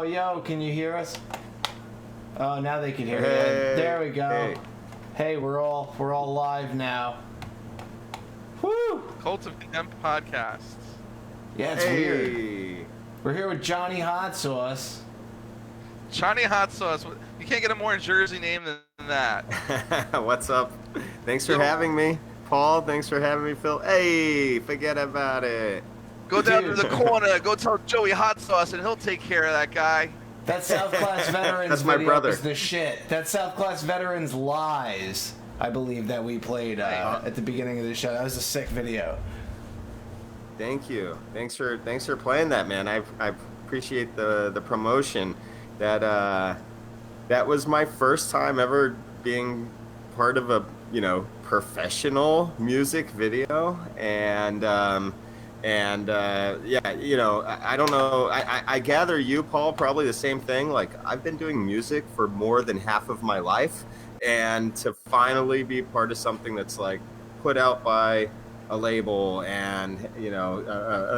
Yo, can you hear us? Oh, now they can hear Hey, you. There we go. hey. Hey, we're all live now. Woo! Cult of Contempt podcasts. Yeah, it's weird. We're here with Johnny Hot Sauce. Johnny Hot Sauce. You can't get a more Jersey name than that. What's up? Thanks for having me. Paul, thanks for having me, Phil. Hey, forget about it. Go down to the corner, go tell Joey Hot Sauce, and he'll take care of that guy. That South Class Veterans That's my video brother. is the shit. That South Class Veterans Lies, I believe, that we played at the beginning of the show. That was a sick video. Thank you. Thanks for playing that, man. I appreciate the promotion. That was my first time ever being part of a professional music video, and yeah, I don't know. I gather you, Paul, probably the same thing. Like, I've been doing music for more than half of my life, and to finally be part of something that's like put out by a label and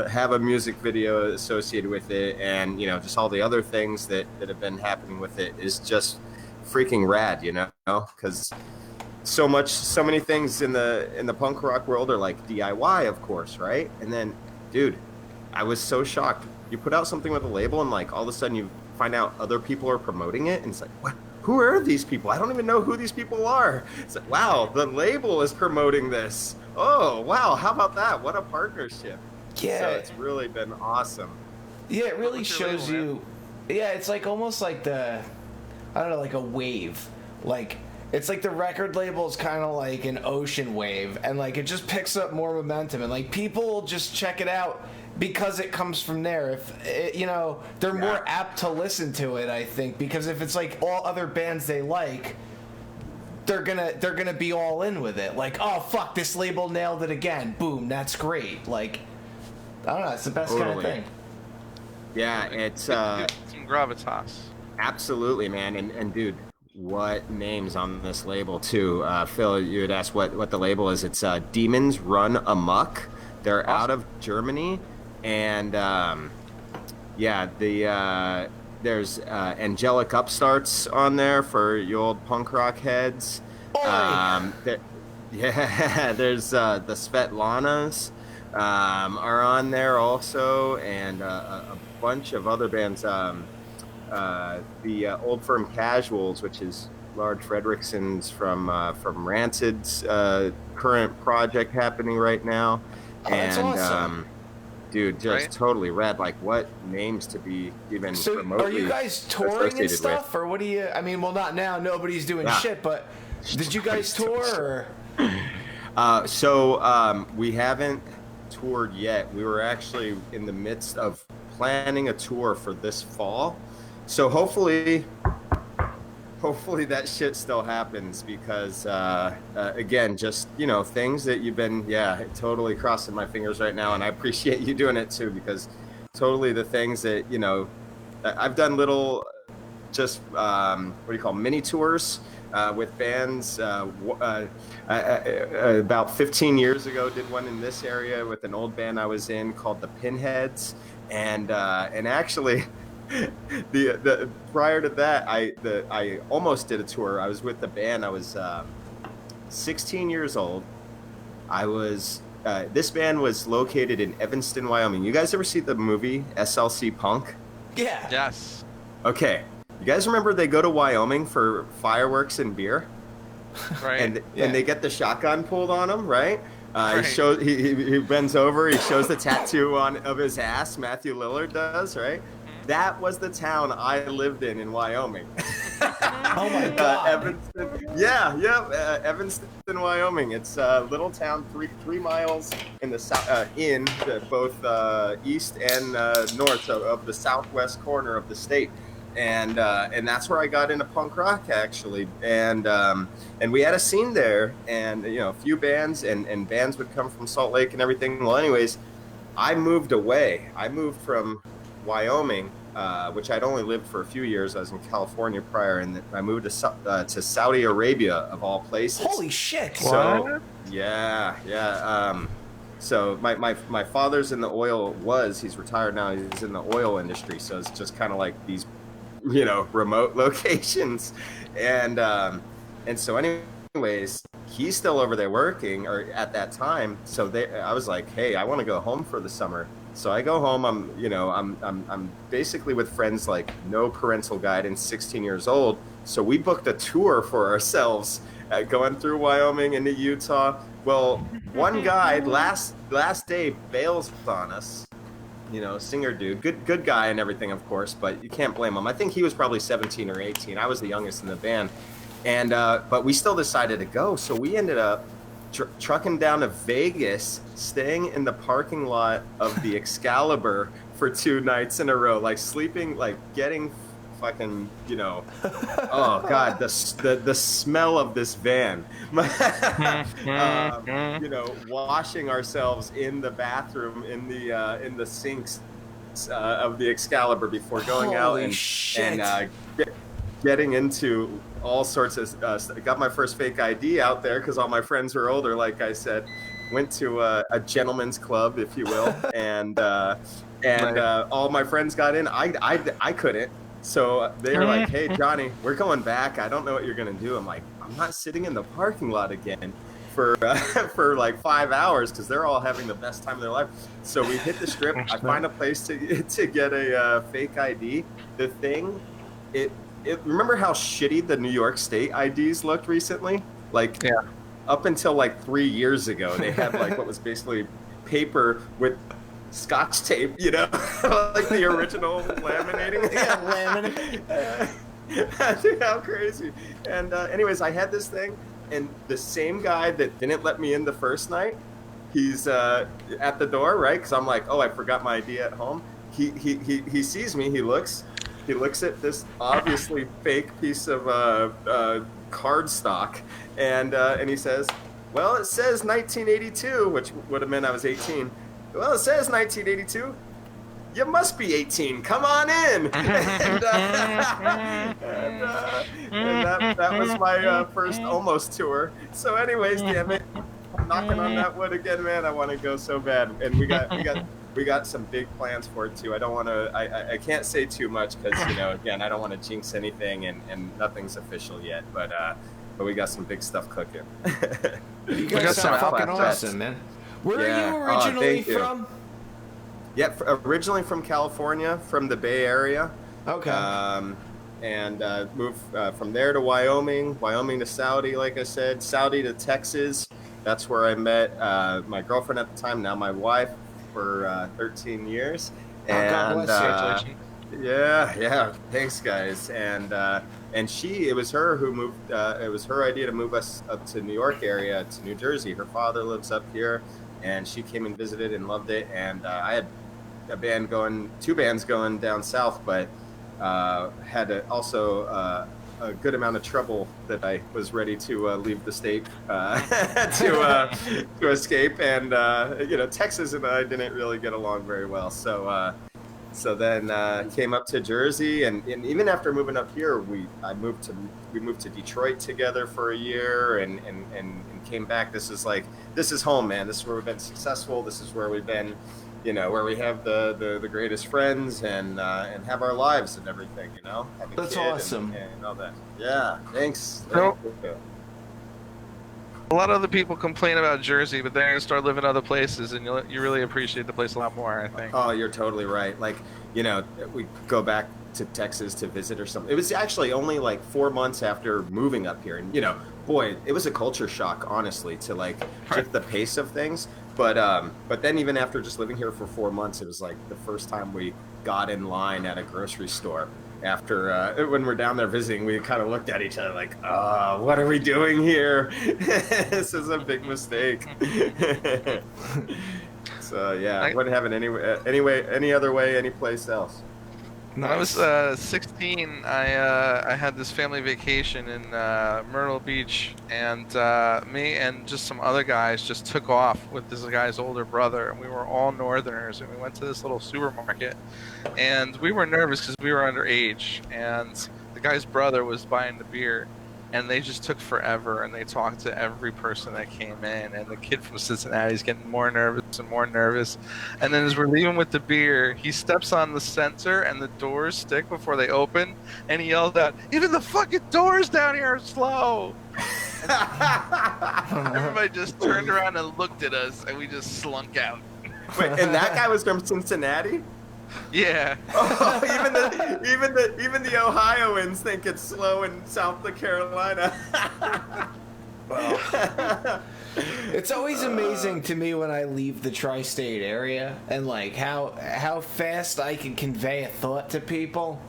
have a music video associated with it, and just all the other things that have been happening with it is just freaking rad, because so many things in the punk rock world are like DIY, of course, right? And then, dude, I was so shocked. You put out something with a label, and like all of a sudden you find out other people are promoting it, and it's like, what? Who are these people? I don't even know who these people are. It's like, wow, the label is promoting this. Oh, wow, how about that? What a partnership. Yeah. So it's really been awesome. Yeah, it really shows you. Yeah, it's like almost like like a wave. Like, it's like the record label is kind of like an ocean wave, and like it just picks up more momentum, and like people will just check it out because it comes from there. If they're more apt to listen to it, I think, because if it's like all other bands they like, they're gonna be all in with it. Like, oh fuck, this label nailed it again. Boom, that's great. Like, I don't know, it's the best kind of thing. Yeah, it's Some gravitas. Absolutely, man, and dude, what names on this label too? Phil, you had asked what the label is. It's Demons Run Amok. They're out of Germany, and there's Angelic Upstarts on there for you old punk rock heads. There's the Svetlanas are on there also, and a bunch of other bands. The Old Firm Casuals, which is Lars Fredriksson's from Rancid's current project happening right now. Oh, that's awesome. Dude, just totally rad. Like, what names to be even remotely. Are you guys touring and stuff, or what do you? I mean, well, not now. Nobody's doing shit. But did you guys tour? Or? We haven't toured yet. We were actually in the midst of planning a tour for this fall. So hopefully that shit still happens, because again, just things that you've been totally crossing my fingers right now, and I appreciate you doing it too, because totally the things that I've done little just mini tours with bands. About 15 years ago, did one in this area with an old band I was in called the Pinheads, and actually. The prior to that, I almost did a tour. I was with the band. I was 16 years old. I was this band was located in Evanston, Wyoming. You guys ever see the movie SLC Punk? Yeah. Yes. Okay. You guys remember they go to Wyoming for fireworks and beer? Right. And they get the shotgun pulled on them, right? He bends over. He shows the tattoo of his ass. Matthew Lillard does, right? That was the town I lived in Wyoming. Oh my God. Evanston, Wyoming. It's a little town, 3 miles in the south, both east and north of the southwest corner of the state, and that's where I got into punk rock, actually, and we had a scene there, and a few bands and bands would come from Salt Lake and everything. Well, anyways, I moved away. I moved from Wyoming, which I'd only lived for a few years. I was in California prior, and I moved to Saudi Arabia, of all places. Holy shit! So, yeah. So my father's in the oil, he's retired now, he's in the oil industry, so it's just kind of like these, remote locations. And so anyways, he's still over there working, or at that time. So I was like, hey, I want to go home for the summer. So I go home. I'm basically with friends, like no parental guidance, 16 years old. So we booked a tour for ourselves, going through Wyoming into Utah. Well, one guy last day bails on us. Singer dude, good guy and everything, of course, but you can't blame him. I think he was probably 17 or 18. I was the youngest in the band, and but we still decided to go. So we ended up trucking down to Vegas, staying in the parking lot of the Excalibur for 2 nights in a row, like sleeping, like getting fucking, oh god, the smell of this van, washing ourselves in the bathroom in the sinks of the Excalibur before going out and getting into all sorts of got my first fake ID out there because all my friends were older, like I said. Went to a gentleman's club, if you will, and all my friends got in. I couldn't. So they're like, hey, Johnny, we're going back. I don't know what you're going to do. I'm like, I'm not sitting in the parking lot again for like 5 hours, because they're all having the best time of their life. So we hit the strip. I find a place to get a fake ID. The thing, remember how shitty the New York State IDs looked recently? Like, yeah. Up until like 3 years ago, they had like what was basically paper with Scotch tape, like the original laminating. Yeah, laminating. How crazy. And anyways, I had this thing, and the same guy that didn't let me in the first night, he's at the door, right? Because I'm like, oh, I forgot my ID at home. He sees me. He looks at this obviously fake piece of cardstock, and he says, well, it says 1982, which would have meant I was 18. Well, it says 1982. You must be 18. Come on in. and that was my first almost tour. So anyways, damn it, knocking on that wood again, man. I want to go so bad, and we got some big plans for it too. I don't want to. I can't say too much because again, I don't want to jinx anything, and nothing's official yet. But we got some big stuff cooking. You guys sound fucking awesome, man. Where are you originally from? Yeah, originally from California, from the Bay Area. Okay. And moved from there to Wyoming to Saudi, like I said, Saudi to Texas. That's where I met my girlfriend at the time, now my wife, for 13 years. God bless you. Yeah. Thanks, guys. And it was her who moved. It was her idea to move us up to New York area, to New Jersey. Her father lives up here, and she came and visited and loved it. And I had two bands going down south, but had also a good amount of trouble that I was ready to leave the state to escape. And Texas and I didn't really get along very well. So then came up to Jersey, and even after moving up here, we moved to Detroit together for a year, and came back. This is home, man. This is where we've been successful. This is where we've been, where we have the greatest friends and have our lives and everything. Have a That's kid awesome. And all that. Yeah, thanks. Nope. A lot of other people complain about Jersey, but they're going to start living other places, and you really appreciate the place a lot more, I think. Oh, you're totally right. Like, we go back to Texas to visit or something. It was actually only like 4 months after moving up here. And, boy, it was a culture shock, honestly, to like get the pace of things. But then even after just living here for 4 months, it was like the first time we got in line at a grocery store. After when we're down there visiting, we kind of looked at each other like, what are we doing here? This is a big mistake. So yeah, I wouldn't have it any other way, any place else. When I was 16, I had this family vacation in Myrtle Beach, and me and just some other guys just took off with this guy's older brother, and we were all Northerners, and we went to this little supermarket, and we were nervous because we were underage, and the guy's brother was buying the beer, and they just took forever, and they talked to every person that came in, and the kid from Cincinnati's getting more nervous and more nervous. And then as we're leaving with the beer, he steps on the sensor and the doors stick before they open, and he yelled out, "Even the fucking doors down here are slow!" Everybody just turned around and looked at us, and we just slunk out. Wait, and that guy was from Cincinnati? Yeah. Oh, even the Ohioans think it's slow in South Carolina. Well, it's always amazing to me when I leave the tri-state area and like how fast I can convey a thought to people.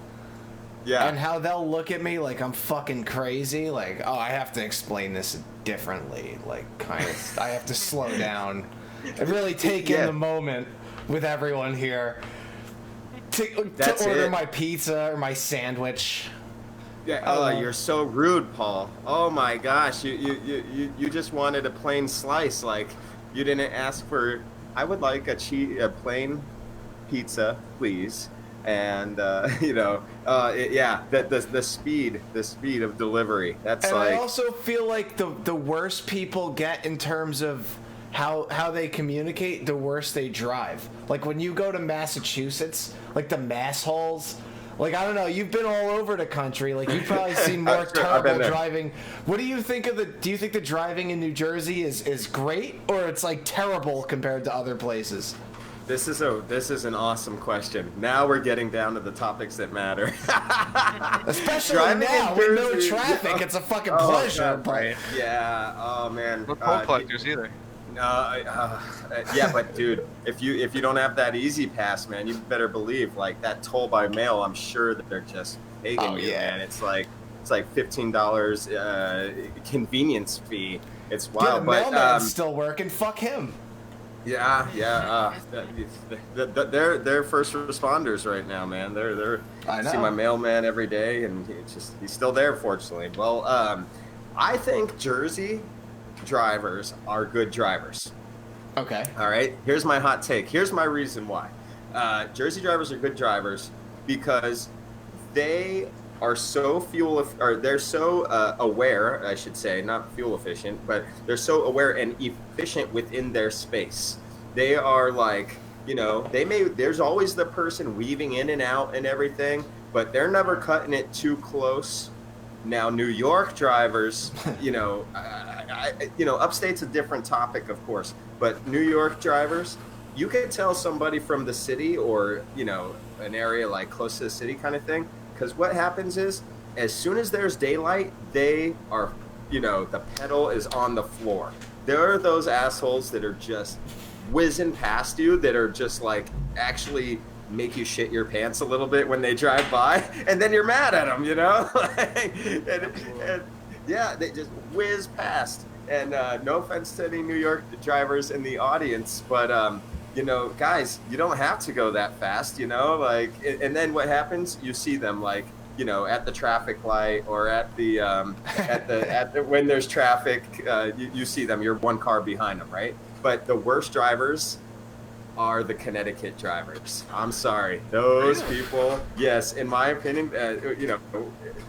Yeah. And how they'll look at me like I'm fucking crazy. Like, oh, I have to explain this differently. Like, kind of, I have to slow down and really take in the moment with everyone here. To order my pizza or my sandwich. Yeah. Oh, you're so rude, Paul. Oh my gosh, you just wanted a plain slice. Like, you didn't ask for. I would like a plain pizza, please. And the speed of delivery. That's and like. I also feel like the worse people get in terms of how they communicate, the worse they drive. Like when you go to Massachusetts, like the mass holes. Like, I don't know, you've been all over the country. Like, you've probably seen more terrible driving. What do you think of do you think the driving in New Jersey is great, or it's like terrible compared to other places? This is an awesome question. Now we're getting down to the topics that matter. Especially now with no traffic, it's a fucking pleasure. God, right? Yeah. Oh man. No toll collectors either. Yeah, but dude, if you don't have that easy pass, man, you better believe like that toll by mail. I'm sure that they're just begging you, man. It's like $15 convenience fee. It's wild, the mailman's still working. Fuck him. Yeah. They're first responders right now, man. I see my mailman every day, and he's still there, fortunately. Well, I think Jersey drivers are good drivers. Okay. All right. Here's my hot take. Here's my reason why. Jersey drivers are good drivers because they are so they're so aware, I should say, not fuel efficient, but they're so aware and efficient within their space. They are like, there's always the person weaving in and out and everything, but they're never cutting it too close. Now, New York drivers, upstate's a different topic, of course, but New York drivers, you can tell somebody from the city or, an area like close to the city kind of thing. Because what happens is, as soon as there's daylight, they are, the pedal is on the floor. There are those assholes that are just whizzing past you that are just like actually make you shit your pants a little bit when they drive by, and then you're mad at them, and they just whiz past. And no offense to any New York drivers in the audience, but guys, you don't have to go that fast, and then what happens? You see them at the traffic light or at the when there's traffic, you see them. You're one car behind them, right? But the worst drivers are the Connecticut drivers. I'm sorry, those people. Yes, in my opinion,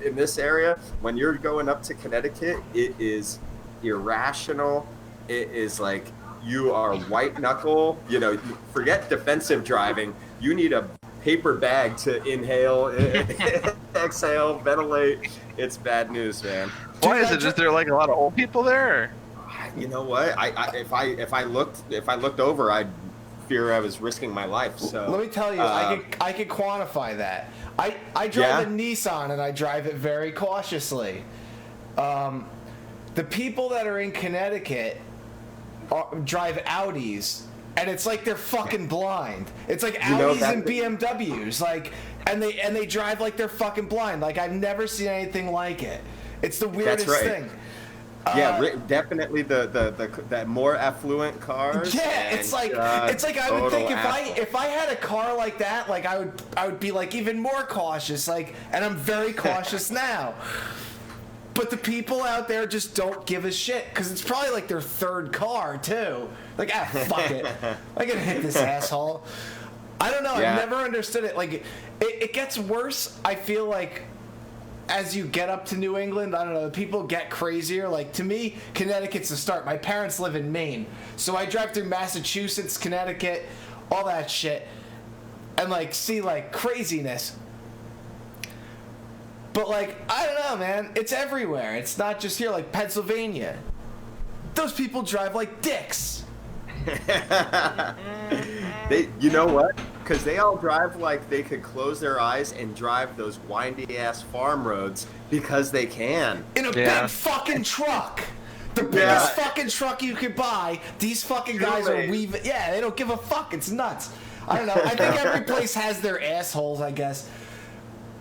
in this area, when you're going up to Connecticut, it is irrational. It is like. You are white knuckle, forget defensive driving. You need a paper bag to inhale, exhale, ventilate. It's bad news, man. Why is it? Is there like a lot of old people there? You know what? If I looked over, I'd fear I was risking my life. So let me tell you, I could quantify that. I drive a Nissan and I drive it very cautiously. The people that are in Connecticut drive Audis, and it's like they're fucking blind. It's like Audis and BMWs, and they drive like they're fucking blind. Like, I've never seen anything like it. It's the weirdest thing. Definitely the more affluent cars. Yeah, it's like I would think if I had a car like that, like I would be like even more cautious, and I'm very cautious now. But the people out there just don't give a shit because it's probably like their third car too. Like, fuck it, I can hit this asshole. I don't know. Yeah. I've never understood it. Like, it gets worse. I feel like as you get up to New England, I don't know, people get crazier. Like, to me, Connecticut's the start. My parents live in Maine, so I drive through Massachusetts, Connecticut, all that shit, and, like, see, like, craziness. But, like, I don't know, man. It's everywhere. It's not just here, like Pennsylvania. Those people drive like dicks. You know what? Because they all drive like they could close their eyes and drive those windy-ass farm roads because they can. In a big fucking truck. The biggest fucking truck you could buy. These fucking guys are weaving. Yeah, they don't give a fuck. It's nuts. I don't know. I think every place has their assholes, I guess.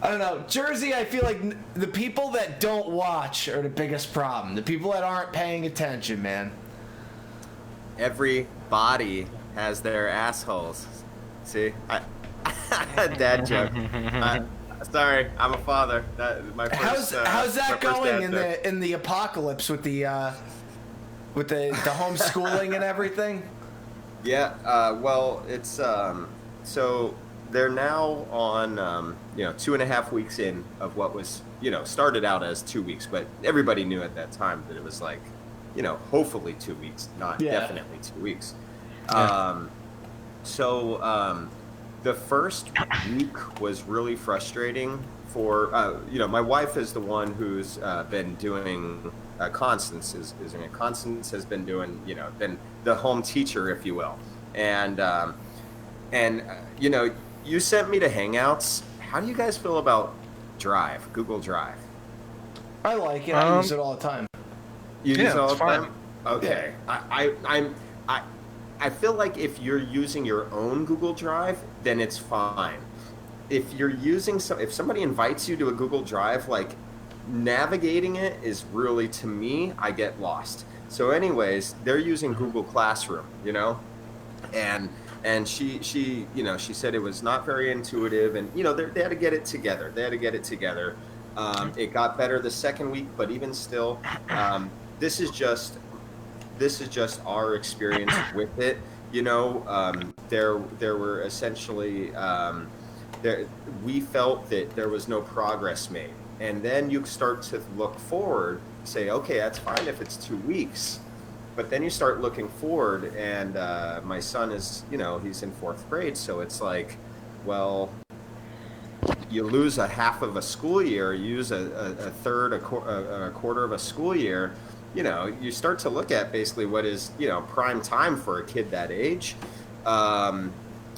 I don't know. Jersey, I feel like the people that don't watch are the biggest problem. The people that aren't paying attention, man. Everybody has their assholes. See? Dad joke. Sorry, I'm a father. My first, how's that going in the apocalypse with the homeschooling and everything? Yeah, well, it's so they're now on 2.5 weeks in of what was started out as 2 weeks, but everybody knew at that time that it was like hopefully 2 weeks, not definitely 2 weeks. The first week was really frustrating for my wife is the one who's been doing Constance Constance has been doing been the home teacher, if you will, and you sent me to Hangouts. How do you guys feel about Drive, Google Drive? I like it. I use it all the time. You use it all the time? Fine. Okay. Yeah. I feel like if you're using your own Google Drive, then it's fine. If you're using if somebody invites you to a Google Drive, like navigating it is really, to me, I get lost. So anyways, they're using Google Classroom, and she said it was not very intuitive, and they had to get it together. It got better the second week, but even still, this is just our experience with it. There were essentially we felt that there was no progress made, and then you start to look forward, say, okay, that's fine if it's 2 weeks. But then you start looking forward, and my son is, he's in 4th grade, so it's like, well, you lose a half of a school year, you use a quarter of a school year, you start to look at basically what is, prime time for a kid that age.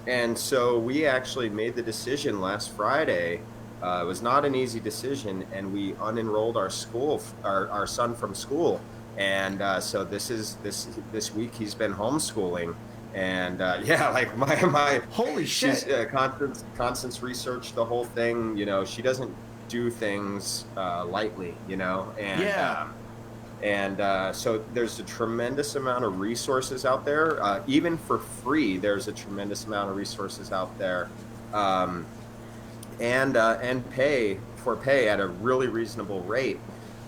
And so we actually made the decision last Friday. It was not an easy decision, and we unenrolled our son from school. And so this week he's been homeschooling, and like my holy shit. Constance researched the whole thing. She doesn't do things lightly, and so there's a tremendous amount of resources out there, even for free. There's a tremendous amount of resources out there, and pay at a really reasonable rate.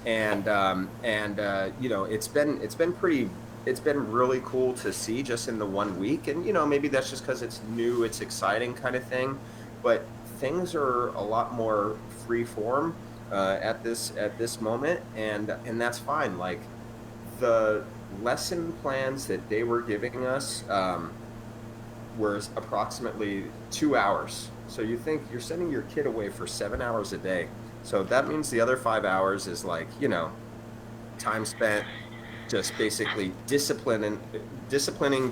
And it's been really cool to see just in the 1 week, and maybe that's just because it's new, it's exciting kind of thing, but things are a lot more free form at this moment, and that's fine. Like, the lesson plans that they were giving us were approximately 2 hours. So you think you're sending your kid away for 7 hours a day. So that means the other 5 hours is like, time spent just basically disciplining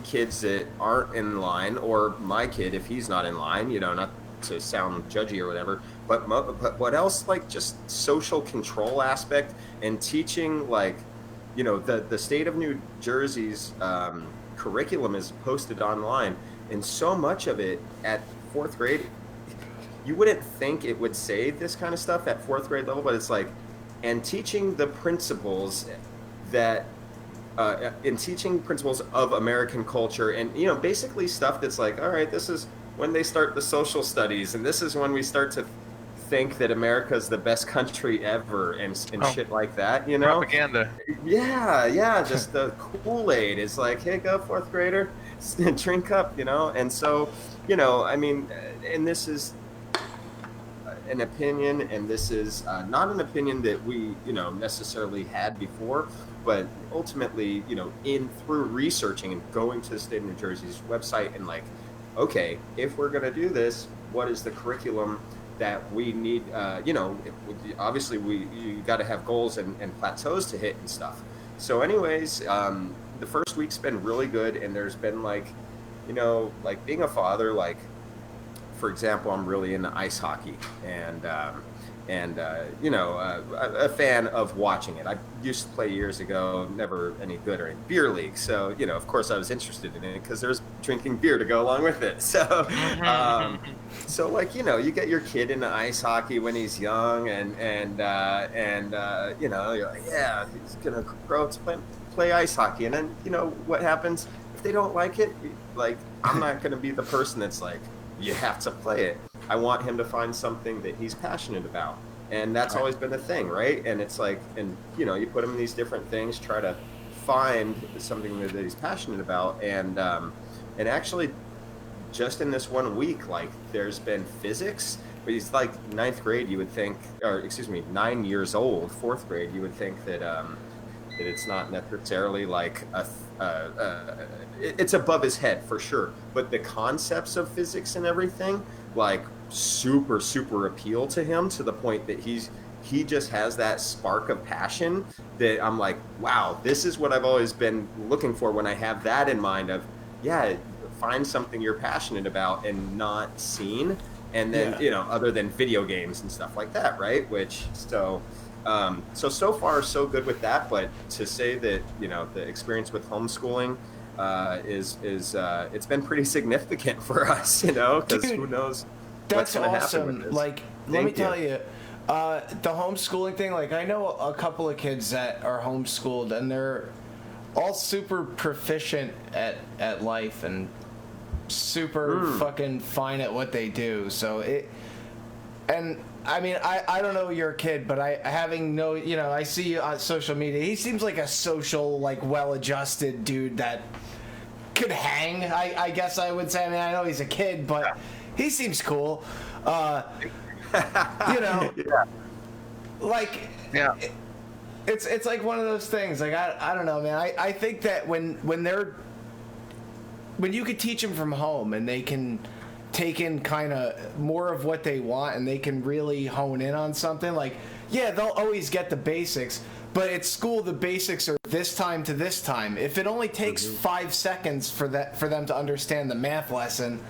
kids that aren't in line, or my kid if he's not in line, not to sound judgy or whatever, but what else, like just social control aspect, and teaching, like, the state of New Jersey's curriculum is posted online, and so much of it at 4th grade, you wouldn't think it would say this kind of stuff at 4th grade level, but it's like, and teaching the principles that, in teaching principles of American culture, and, basically stuff that's like, all right, this is when they start the social studies, and this is when we start to think that America's the best country ever, and shit like that, Propaganda. Yeah, just the Kool-Aid is like, hey, go 4th grader, drink up, and so, I mean, and this is, an opinion, and this is not an opinion that we, necessarily had before, but ultimately, through researching and going to the state of New Jersey's website and like, okay, if we're going to do this, what is the curriculum that we need? Obviously you got to have goals and plateaus to hit and stuff. So anyways, the first week's been really good, and there's been like being a father, like, for example, I'm really into ice hockey, and a fan of watching it. I used to play years ago, never any good or in beer league. So, of course I was interested in it because there's drinking beer to go along with it. So, you get your kid into ice hockey when he's young and you're like, yeah, he's going to grow up to play ice hockey. And then, what happens if they don't like it? Like, I'm not going to be the person that's like, you have to play it. I want him to find something that he's passionate about. And that's always been the thing, right? And it's like, and you put him in these different things, try to find something that he's passionate about. And actually, just in this 1 week, like, there's been physics, but he's like 9th grade, you would think, or excuse me, 9 years old, 4th grade, you would think that that it's not necessarily like it's above his head for sure, but the concepts of physics and everything, like, super appeal to him, to the point that he just has that spark of passion that I'm like, wow, this is what I've always been looking for when I have that in mind of, yeah, find something you're passionate about and not seen, and then other than video games and stuff like that, right? Which so far so good with that. But to say that the experience with homeschooling is it's been pretty significant for us, because who knows what's going to happen with this. Like, let me tell you, the homeschooling thing, like, I know a couple of kids that are homeschooled, and they're all super proficient at life and super fucking fine at what they do. So and I mean, I don't know your kid, but I see you on social media. He seems like a social, like, well-adjusted dude that could hang, I guess I would say. I mean, I know he's a kid, but he seems cool. Like, yeah. It's like one of those things. Like, I don't know, man. I think that when you could teach them from home and they can take in kind of more of what they want and they can really hone in on something, like, yeah, they'll always get the basics, but at school the basics are this time to this time. If it only takes 5 seconds for them to understand the math lesson,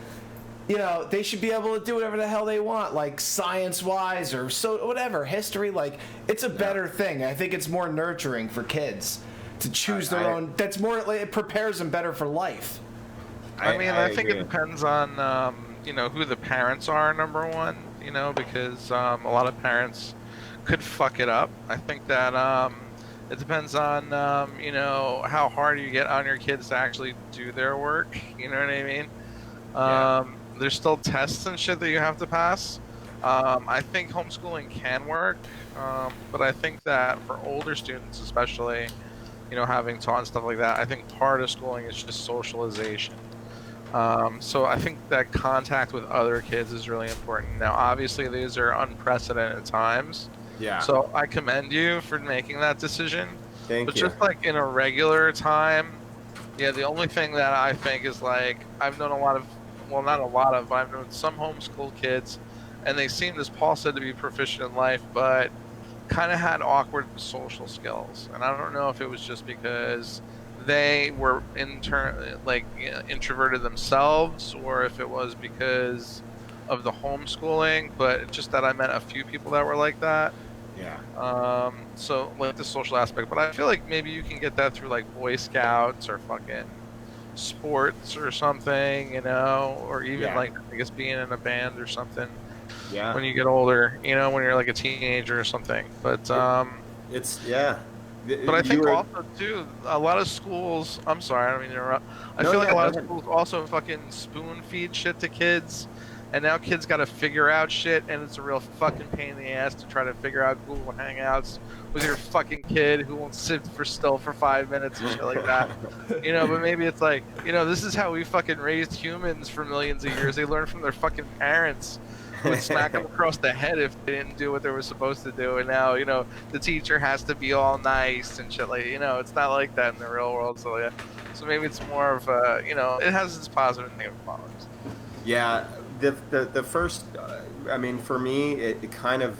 they should be able to do whatever the hell they want, like science-wise or so whatever, history. Like, it's a better thing. I think it's more nurturing for kids to choose their own. That's more, it prepares them better for life. I think it depends on who the parents are, number one, because a lot of parents could fuck it up. I think that it depends on how hard you get on your kids to actually do their work. You know what I mean? There's still tests and shit that you have to pass. I think homeschooling can work, but I think that for older students especially, having taught and stuff like that, I think part of schooling is just socialization. So I think that contact with other kids is really important. Now, obviously, these are unprecedented times. Yeah. So I commend you for making that decision. Thank you. But just like in a regular time, the only thing that I think is, like, I've known I've known some homeschool kids, and they seemed, as Paul said, to be proficient in life, but kind of had awkward social skills. And I don't know if it was just because they were introverted themselves, or if it was because of the homeschooling, but just that I met a few people that were like that. Yeah. So, like, the social aspect, but I feel like maybe you can get that through, like, Boy Scouts or fucking sports or something, or even like, I guess, being in a band or something. Yeah. When you get older, when you're like a teenager or something. But But I think also too, a lot of schools. I'm sorry, I don't mean to interrupt. I feel like a lot of schools also fucking spoon feed shit to kids, and now kids got to figure out shit, and it's a real fucking pain in the ass to try to figure out Google Hangouts with your fucking kid who won't sit still for 5 minutes and shit like that. But maybe it's like, this is how we fucking raised humans for millions of years. They learn from their fucking parents. would smack them across the head if they didn't do what they were supposed to do. And now, the teacher has to be all nice and shit. Like, it's not like that in the real world. So, yeah. So maybe it's more of, it has its positive and negative qualities. Yeah. The first, I mean, for me, it kind of,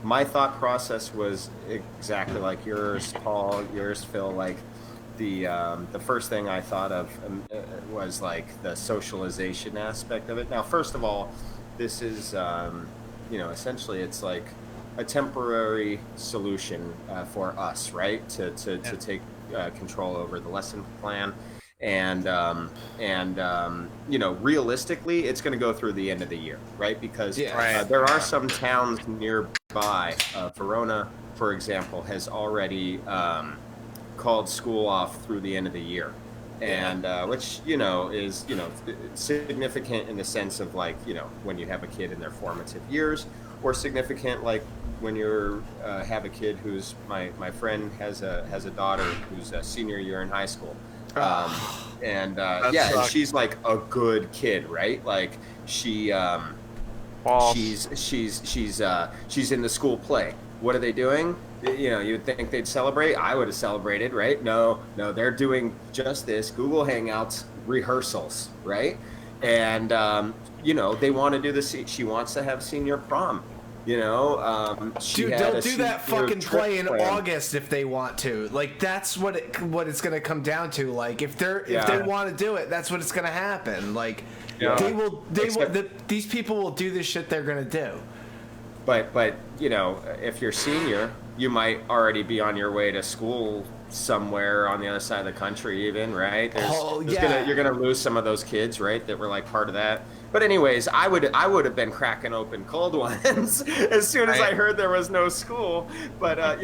my thought process was exactly like yours, Paul, yours, Phil. Like the first thing I thought of was like the socialization aspect of it. Now, first of all, this is essentially it's like a temporary solution for us, right? To take control over the lesson plan. And realistically, it's going to go through the end of the year, right? Because there are some towns nearby. Verona, for example, has already called school off through the end of the year, and which is significant in the sense of like when you have a kid in their formative years, or significant like when you have a kid who's my friend has a daughter who's a senior year in high school. And she's like a good kid, right? Like she's in the school play. What are they doing? You'd think they'd celebrate. I would have celebrated, right? No, they're doing just this Google Hangouts rehearsals, right? And they want to do this. She wants to have senior prom. Dude, they'll do that fucking play in August if they want to. Like that's what it's gonna come down to. Like if they want to do it, that's what it's gonna happen. Like these people will do the shit they're gonna do. But if you're senior, you might already be on your way to school somewhere on the other side of the country, even, right? You're gonna lose some of those kids, right? That were like part of that. But anyways, I would have been cracking open cold ones as soon as I heard there was no school. But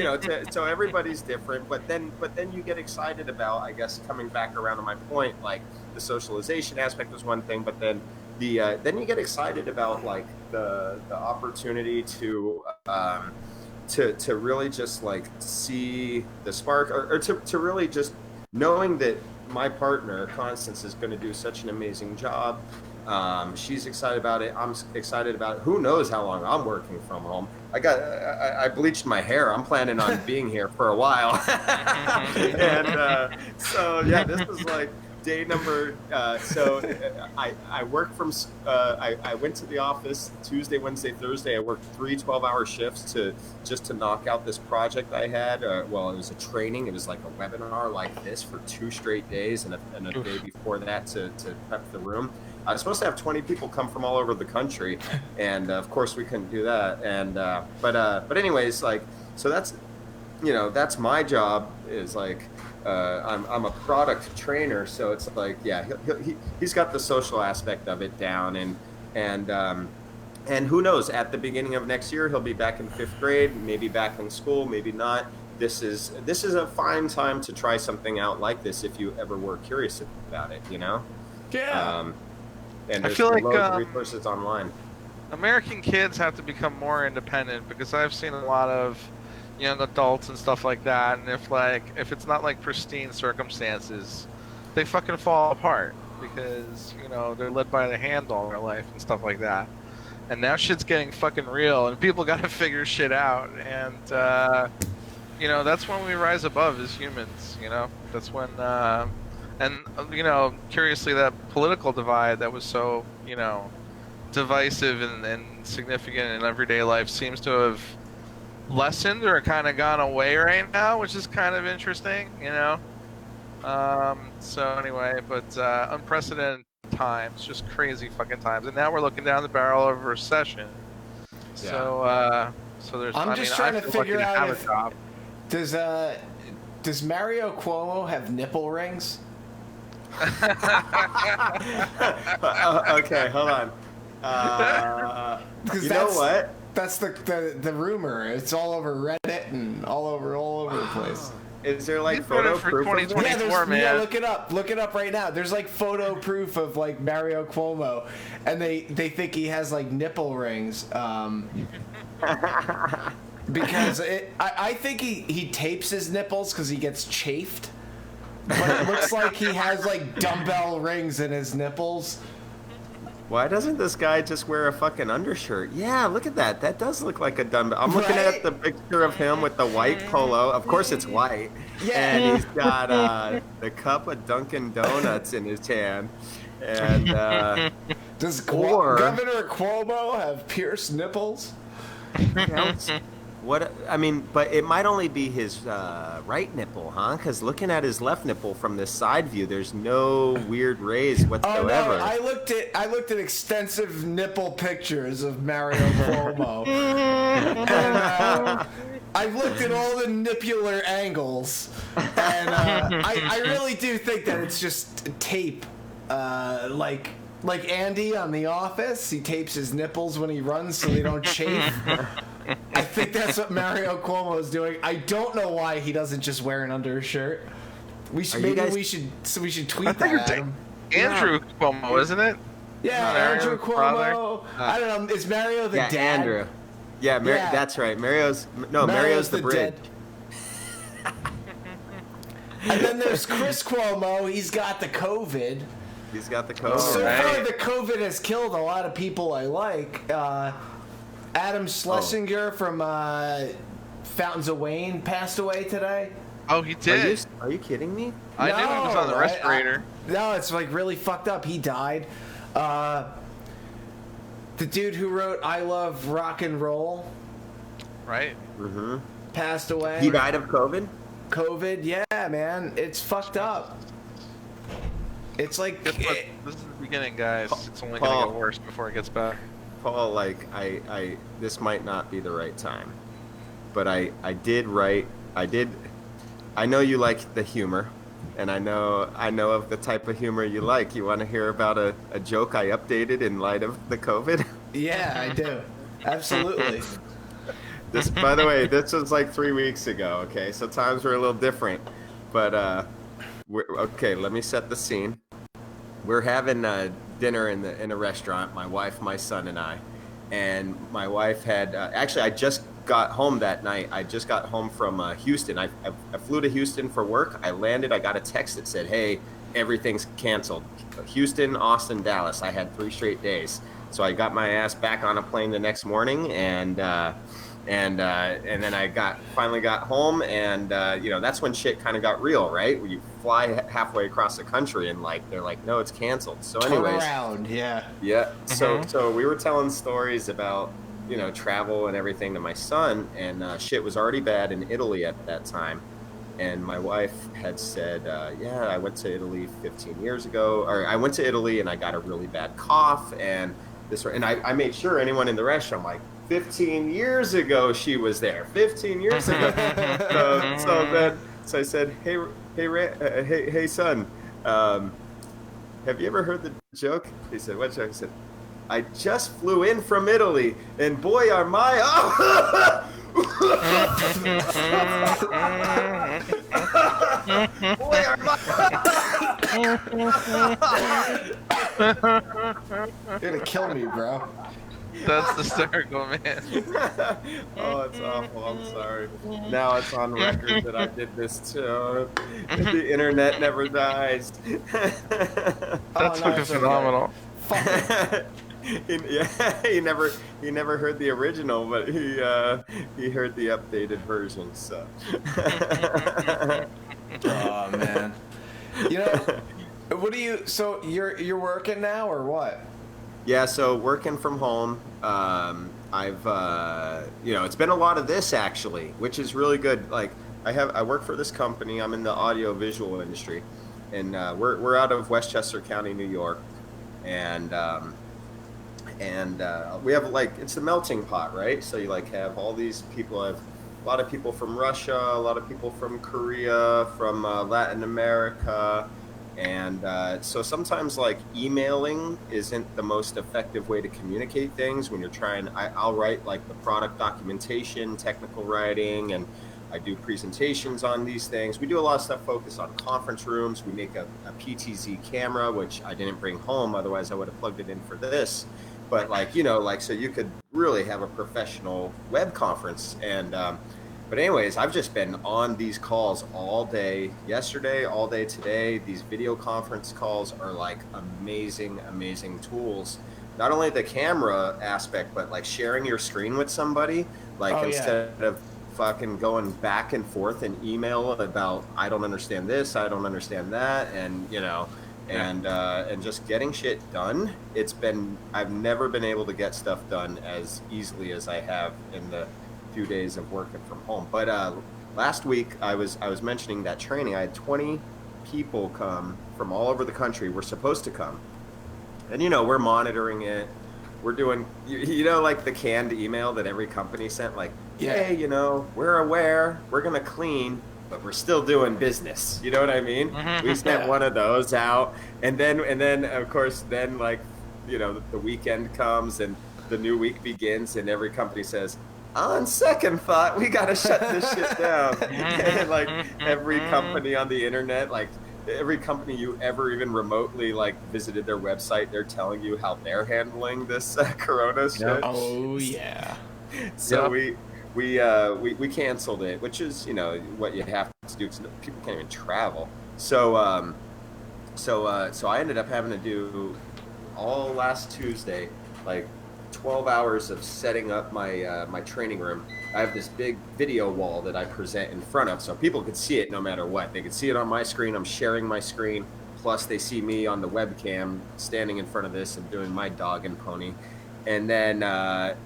so everybody's different. But then you get excited about, I guess, coming back around to my point, like the socialization aspect was one thing, but then then you get excited about like the opportunity to really just like see the spark, or to really just knowing that my partner Constance is going to do such an amazing job. She's excited about it. I'm excited about it. Who knows how long I'm working from home? I bleached my hair. I'm planning on being here for a while. And so yeah, this is like day number. So I work from. I went to the office Tuesday, Wednesday, Thursday. I worked 3 12-hour shifts to knock out this project I had. Well, it was a training. It was like a webinar like this for 2 straight days, and a day before that to prep the room. I was supposed to have 20 people come from all over the country, and of course we couldn't do that. And but anyways, like, so that's my job is like I'm a product trainer, so it's like he's got the social aspect of it down, and who knows, at the beginning of next year he'll be back in 5th grade, maybe back in school, maybe not. This is a fine time to try something out like this if you ever were curious about it, Yeah. And there's I feel like loads of resources online. American kids have to become more independent, because I've seen a lot of young adults and stuff like that, and if it's not like pristine circumstances, they fucking fall apart because they're led by the hand all their life and stuff like that. And now shit's getting fucking real, and people got to figure shit out. And that's when we rise above as humans. That's when. And curiously, that political divide that was so, divisive and significant in everyday life seems to have lessened or kind of gone away right now, which is kind of interesting, So anyway, but unprecedented times, just crazy fucking times, and now we're looking down the barrel of a recession. Yeah. So there's. I'm just trying to figure out if does Mario Cuomo have nipple rings? Okay, hold on. You know what? That's the rumor. It's all over Reddit and all over the place. Is there like photo proof? 2024, man. Yeah, look it up. Look it up right now. There's like photo proof of like Mario Cuomo, and they think he has like nipple rings. Because I think he tapes his nipples because he gets chafed. But it looks like he has like dumbbell rings in his nipples. Why doesn't this guy just wear a fucking undershirt? Yeah, look at that. That does look like a dumbbell. I'm looking Right? at the picture of him with the white polo. Of course, it's white. Yeah. And he's got the cup of Dunkin' Donuts in his hand. And Does Or- Governor Cuomo have pierced nipples? what? I mean, but it might only be his right nipple, huh? Because looking at his left nipple from this side view, there's no weird rays Oh whatsoever. no! I looked at extensive nipple pictures of Mario Cuomo, and I've looked at all the nippular angles, and I really do think that it's just tape, like Andy on The Office. He tapes his nipples when he runs so they don't chafe. I think that's what Mario Cuomo is doing. I don't know why he doesn't just wear an undershirt. We should we should tweet that at him. Andrew Cuomo, isn't it? Yeah, Mario Andrew Cuomo. I don't know. Is Mario the dad? Andrew. Yeah, Yeah. That's right. Mario's the bridge. dead. And then there's Chris Cuomo. He's got the COVID. He's got the COVID. So right. far, the COVID has killed a lot of people I like. Adam Schlesinger from Fountains of Wayne passed away today. Oh, he did. Are you kidding me? I knew he was on the No, respirator. No, it's like really fucked up. He died. The dude who wrote "I Love Rock and Roll" Right. Mm-hmm. passed away. He died of COVID? COVID, yeah, man, it's fucked up. It's like Guess what? This is the beginning, guys. It's only Paul. gonna get worse before it gets better. Paul, like, I this might not be the right time, but I know you like the humor, and I know of the type of humor you like. You want to hear about a joke I updated in light of the COVID? yeah, I do, absolutely. This, by the way, this was like 3 weeks ago. Okay, so times were a little different, but okay. Let me set the scene. We're having dinner in a restaurant. My wife, my son, and I. And my wife had actually. I just got home that night. I just got home from Houston. I flew to Houston for work. I landed. I got a text that said, "Hey, everything's canceled. Houston, Austin, Dallas." I had 3 straight days. So I got my ass back on a plane the next morning, and then I finally got home, and that's when shit kind of got real, right? When you fly halfway across the country, and like they're like, no, it's canceled. So, anyways, Turn around, yeah. yeah. So we were telling stories about travel and everything to my son, and shit was already bad in Italy at that time. And my wife had said, yeah, I went to Italy 15 years ago, or I went to Italy and I got a really bad cough, and I made sure anyone in the restaurant, like, 15 years ago she was there. 15 years ago. So I said, hey son, have you ever heard the joke? He said, what joke? I said, I just flew in from Italy, and boy are my boy are my You're gonna kill me, bro. That's hysterical, man. Oh, it's awful. I'm sorry. Now it's on record that I did this too. The internet never dies. That's fucking phenomenal. He never heard the original, but he heard the updated version. So. Oh man. What do you? So you're working now or what? Yeah, so working from home, I've it's been a lot of this actually, which is really good. Like I work for this company. I'm in the audio visual industry, and we're out of Westchester County, New York, and we have it's a melting pot, right? So you have all these people. I have a lot of people from Russia, a lot of people from Korea, from Latin America. And so sometimes emailing isn't the most effective way to communicate things when you're trying. I'll write the product documentation, technical writing, and I do presentations on these things. We do a lot of stuff focused on conference rooms. We make a PTZ camera, which I didn't bring home. Otherwise I would have plugged it in for this. But so you could really have a professional web conference. And but anyways, I've just been on these calls all day yesterday, all day today. These video conference calls are amazing, amazing tools. not only the camera aspect, but like sharing your screen with somebody, like instead of fucking going back and forth in email about I don't understand this, I don't understand that, and and just getting shit done. I've never been able to get stuff done as easily as I have in the few days of working from home. But last week I was mentioning that training. I had 20 people come from all over the country. We're supposed to come, and we're monitoring it. We're doing like the canned email that every company sent, like, hey, we're aware, we're gonna clean, but we're still doing business. You know what I mean? We sent one of those out, and then of course the weekend comes and the new week begins, and every company says, on second thought, we gotta shut this shit down. And like every company on the internet, like every company you ever even remotely like visited their website, they're telling you how they're handling this corona shit. Oh yeah. So we canceled it, which is what you have to do because people can't even travel. So I ended up having to do all last Tuesday, like 12 hours of setting up my training room. I have this big video wall that I present in front of, so people could see it no matter what. They could see it on my screen. I'm sharing my screen. Plus, they see me on the webcam standing in front of this and doing my dog and pony. And then, but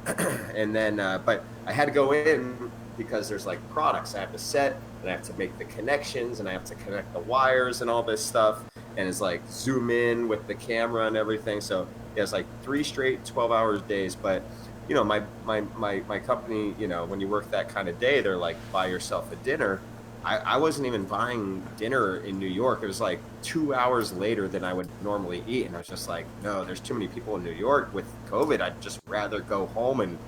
I had to go in because there's like products I have to set, and I have to make the connections, and I have to connect the wires and all this stuff. And it's like zoom in with the camera and everything. So it was like 3 straight 12-hour days. But my company, when you work that kind of day, they're like, buy yourself a dinner. I wasn't even buying dinner in New York. It was like 2 hours later than I would normally eat. And I was just like, no, there's too many people in New York with COVID. I'd just rather go home and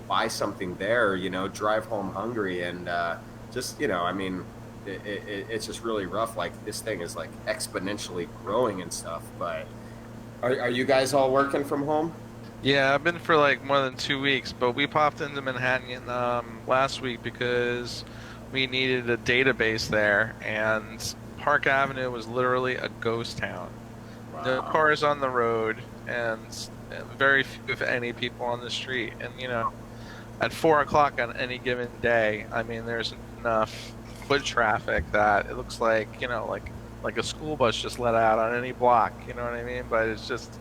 buy something there, drive home hungry. And it's just really rough. Like this thing is like exponentially growing and stuff. But are you guys all working from home? Yeah, I've been for like more than 2 weeks, but we popped into Manhattan last week because we needed a database there, and Park Avenue was literally a ghost town. Wow. No cars on the road, and very few, if any, people on the street. And at 4 o'clock on any given day, I mean, there's enough foot traffic that it looks like like a school bus just let out on any block. You know what I mean? But it's just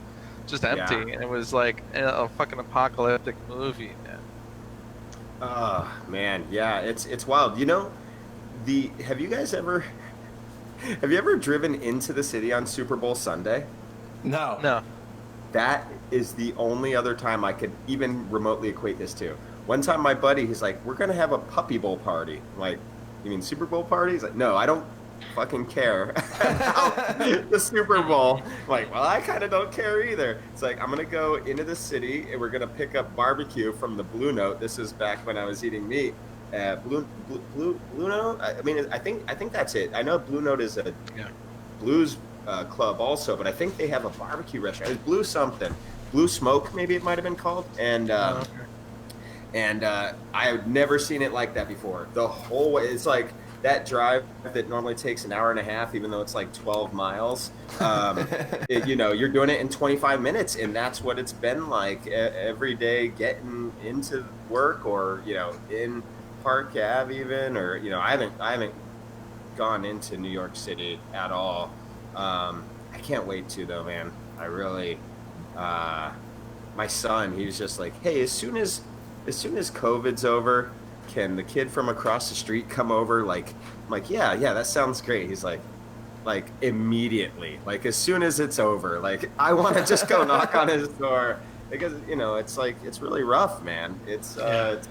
empty, and it was like a fucking apocalyptic movie, man. Oh man, yeah, it's wild. Have you ever driven into the city on Super Bowl Sunday? No. That is the only other time I could even remotely equate this to. One time my buddy, he's like, we're gonna have a puppy bowl party. I'm like, you mean Super Bowl party? He's like, no, I don't fucking care about the Super Bowl. I'm like, well, I kind of don't care either. It's like, I'm gonna go into the city and we're gonna pick up barbecue from the Blue Note. This is back when I was eating meat. Blue Note. I mean, I think that's it. I know Blue Note is a blues club also, but I think they have a barbecue restaurant. It's Blue something, Blue Smoke, maybe it might have been called. And I had never seen it like that before. The whole way, it's like that drive that normally takes an hour and a half, even though it's like 12 miles, you're doing it in 25 minutes. And that's what it's been like every day getting into work or, in Park Ave even, or, I haven't gone into New York City at all. I can't wait to though, man. I really, my son, he was just like, hey, as soon as COVID's over, can the kid from across the street come over? I'm like, yeah, that sounds great. He's like immediately, like as soon as it's over, like I want to just go knock on his door because it's like it's really rough, man. It's a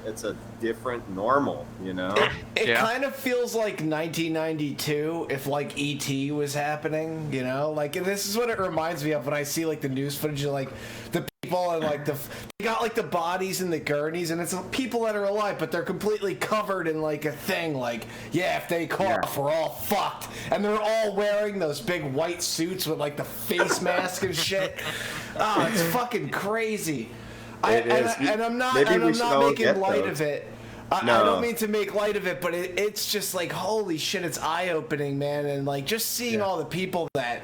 different normal, It kind of feels like 1992 if like ET was happening, like, and this is what it reminds me of when I see like the news footage of like the people and like they got like the bodies in the gurneys, and it's people that are alive but they're completely covered in like a thing, like, yeah, if they cough we're all fucked, and they're all wearing those big white suits with like the face mask and shit. Oh, it's fucking crazy. I'm not making light of it. I don't mean to make light of it, but it's just like, holy shit, it's eye-opening, man. And like just seeing all the people that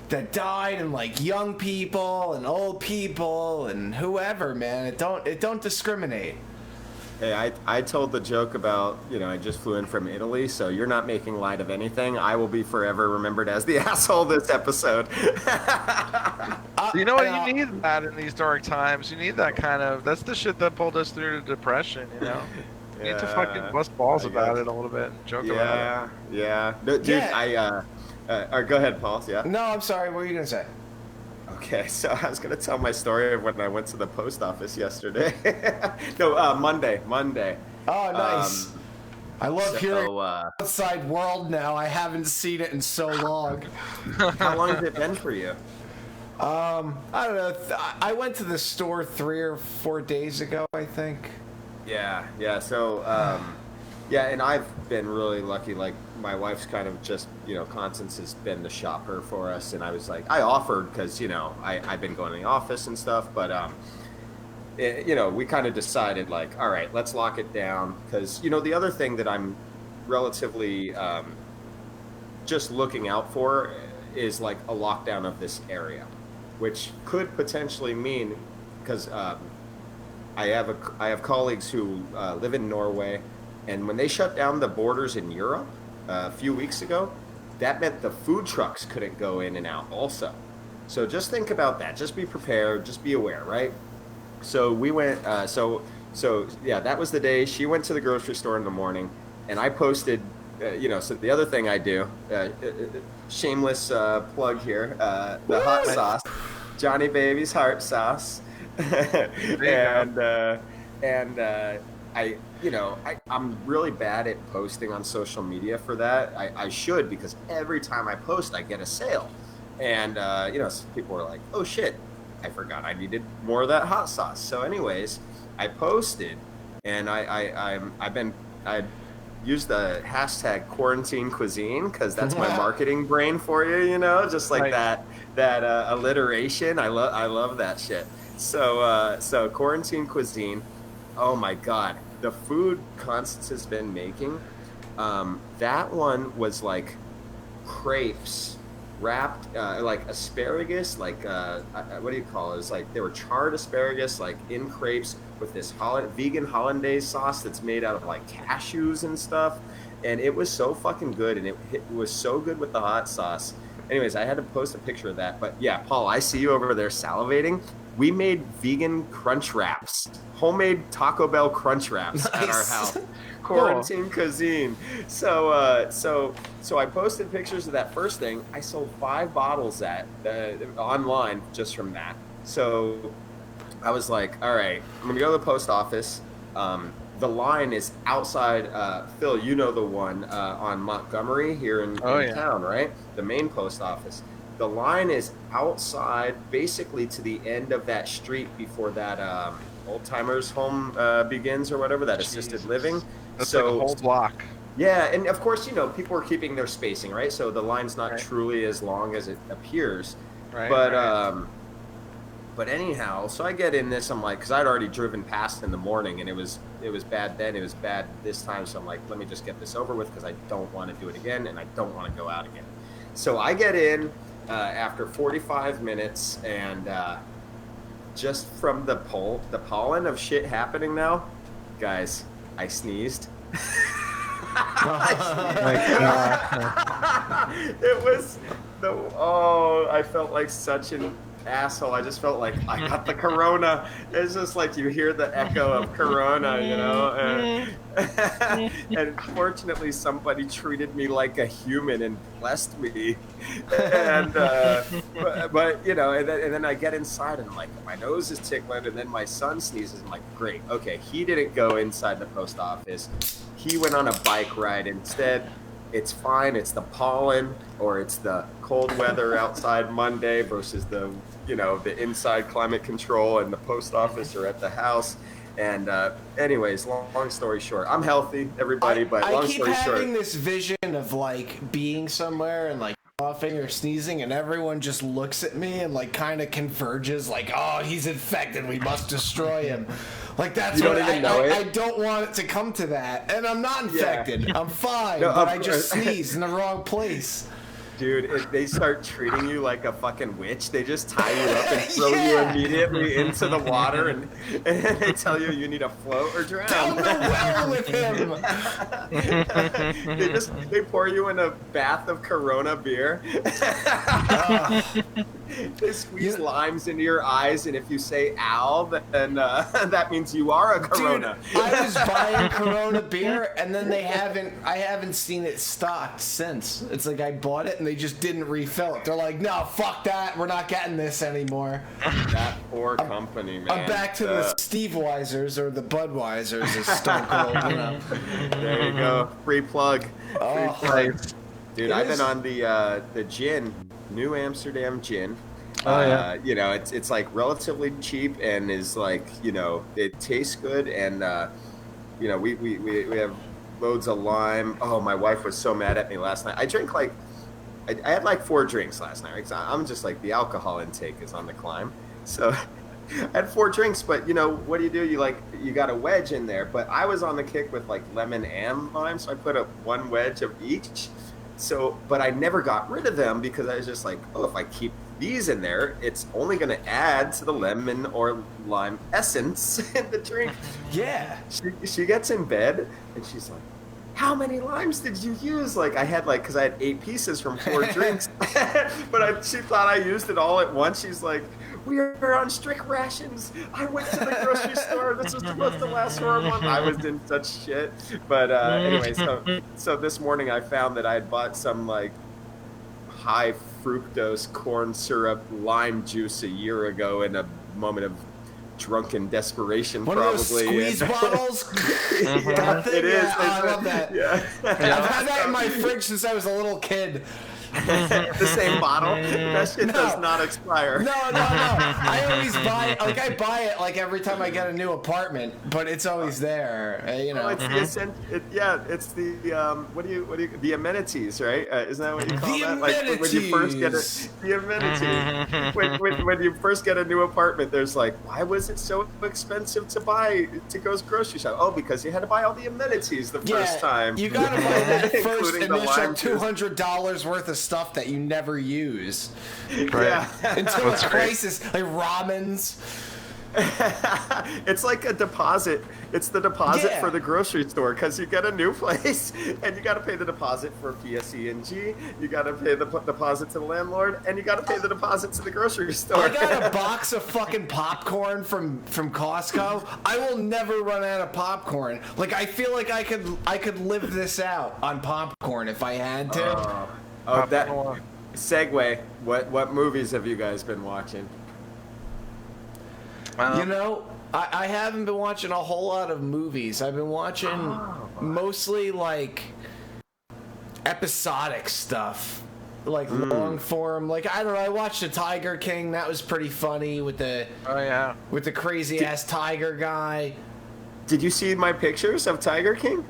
that died, and like young people and old people and whoever, man. It don't discriminate. Hey, I told the joke about, I just flew in from Italy, so you're not making light of anything. I will be forever remembered as the asshole this episode. You know what? You need that in these dark times. You need that that's the shit that pulled us through to depression, You need to fucking bust balls about it a little bit and joke about it. Yeah. No, dude, go ahead, Paul. Yeah. No, I'm sorry. What were you going to say? Okay, so I was going to tell my story of when I went to the post office yesterday. No, Monday. Oh, nice. I love hearing outside world now. I haven't seen it in so long. How long has it been for you? I don't know. I went to the store 3 or 4 days ago, I think. Yeah. So, and I've been really lucky. Like, my wife's kind of just, Constance has been the shopper for us. And I was like, I offered because, I've been going to the office and stuff. But, we kind of decided, like, all right, let's lock it down. Because, the other thing that I'm relatively just looking out for is, like, a lockdown of this area, which could potentially mean, because I have colleagues who live in Norway, and when they shut down the borders in Europe a few weeks ago, that meant the food trucks couldn't go in and out also. So just think about that. Just be prepared. Just be aware, right? So we went. So that was the day. She went to the grocery store in the morning, and I posted. So the other thing I do, shameless plug here, the hot sauce, Johnny Baby's heart sauce. I'm really bad at posting on social media for that. I should, because every time I post, I get a sale. And, people were like, oh shit, I forgot I needed more of that hot sauce. So anyways, I posted, and I used the hashtag quarantine cuisine, because that's my marketing brain for you, just like that alliteration. I love that shit. So quarantine cuisine. Oh my God, the food Constance has been making. That one was like crepes wrapped like asparagus, like what do you call it? It's like they were charred asparagus, like in crepes with this vegan hollandaise sauce that's made out of like cashews and stuff. And it was so fucking good, and it was so good with the hot sauce. Anyways, I had to post a picture of that. But yeah, Paul, I see you over there salivating. We made vegan crunch wraps, homemade Taco Bell crunch wraps at our house. Quarantine cuisine. So I posted pictures of that first thing. I sold 5 bottles online just from that. So I was like, all right, I'm gonna go to the post office. The line is outside. Phil, you know the one on Montgomery here in town, right? The main post office. The line is outside, basically to the end of that street before that old timers home begins, or whatever, that assisted living. That's like a whole block. Yeah, and of course, but are keeping their spacing, right? So the line's not truly as long as it appears. Right. But anyhow, so I get in this. I'm like, because I'd already driven past in the morning, and it was bad then. It was bad this time. So I'm like, let me just get this over with, because I don't want to do it again, and I don't want to go out again. So I get in. After 45 minutes, and just from the pollen of shit happening now, guys, I sneezed. It was I felt like such an asshole. I just felt like I got the corona. It's just like you hear the echo of corona, and fortunately somebody treated me like a human and blessed me. And but and then I get inside, and I'm like, my nose is tickling, and then my son sneezes. I'm like, great, okay, he didn't go inside the post office. He went on a bike ride instead. It's fine. It's the pollen, or it's the cold weather outside Monday versus the inside climate control and the post office or at the house. And anyways, long story short, I'm healthy, everybody, but long story short. I keep having this vision of like being somewhere and like coughing or sneezing, and everyone just looks at me and like kind of converges, like, oh, he's infected, we must destroy him. Like, that's what I don't want it to come to that. And I'm not infected. Yeah. I'm fine, but I just sneezed in the wrong place. Dude, if they start treating you like a fucking witch, they just tie you up and throw you immediately into the water, and they tell you need to float or drown. Down the well with him. They pour you in a bath of Corona beer. They squeeze limes into your eyes, and if you say "ow," then that means you are a Corona. Dude, I was buying Corona beer, and then I haven't seen it stocked since. It's like I bought it and they just didn't refill it. They're like, no, fuck that, we're not getting this anymore. That poor company, man. I'm back to the Steve Weisers or the Budweisers as Stone Cold, you know. There you go, free plug. Free plug. Dude, I've been on the gin, New Amsterdam gin. Oh, yeah. You know, it's like relatively cheap and is like, you know, it tastes good, and you know, we have loads of lime. Oh, my wife was so mad at me last night. I drank like I had like 4 drinks last night. Right? I'm just like, the alcohol intake is on the climb. So I had 4 drinks, but you know, what do? You got a wedge in there, but I was on the kick with like lemon and lime, so I put up 1 wedge of each. So, but I never got rid of them because I was just like, oh, if I keep these in there, it's only going to add to the lemon or lime essence in the drink. Yeah. She gets in bed and she's like, how many limes did you use? Like I had because I had 8 pieces from 4 drinks, but she thought I used it all at once. She's like, we are on strict rations. I went to the grocery store. This was supposed to last for a month. I was in such shit. But anyway, so this morning I found that I had bought some like high fructose corn syrup lime juice a year ago in a moment of drunken desperation. One probably. Of those squeeze bottles? Yeah, it is. Yeah, I love that. Yeah. I've had that in my fridge since I was a little kid. The same bottle? That shit does not expire. No. I always buy it. Like, I buy it like every time I get a new apartment, but it's always there. You know. Oh, it's it's the what do you the amenities, right? Isn't that what you call that? Like when you first get the amenities. when you first get a new apartment, there's like, why was it so expensive to go grocery shop? Oh, because you had to buy all the amenities the first time. You gotta buy that first initial $200 worth of stuff that you never use. Right. Yeah. Until it's crisis, like ramens. It's like a deposit. It's the deposit for the grocery store, because you get a new place and you got to pay the deposit for PSE&G. You got to pay the deposit to the landlord, and you got to pay the deposit to the grocery store. I got a box of fucking popcorn from Costco. I will never run out of popcorn. Like, I feel like I could live this out on popcorn if I had to. That segue. What movies have you guys been watching? You know, I haven't been watching a whole lot of movies. I've been watching mostly like episodic stuff, like long form. Like, I don't know. I watched The Tiger King. That was pretty funny with the crazy ass tiger guy. Did you see my pictures of Tiger King?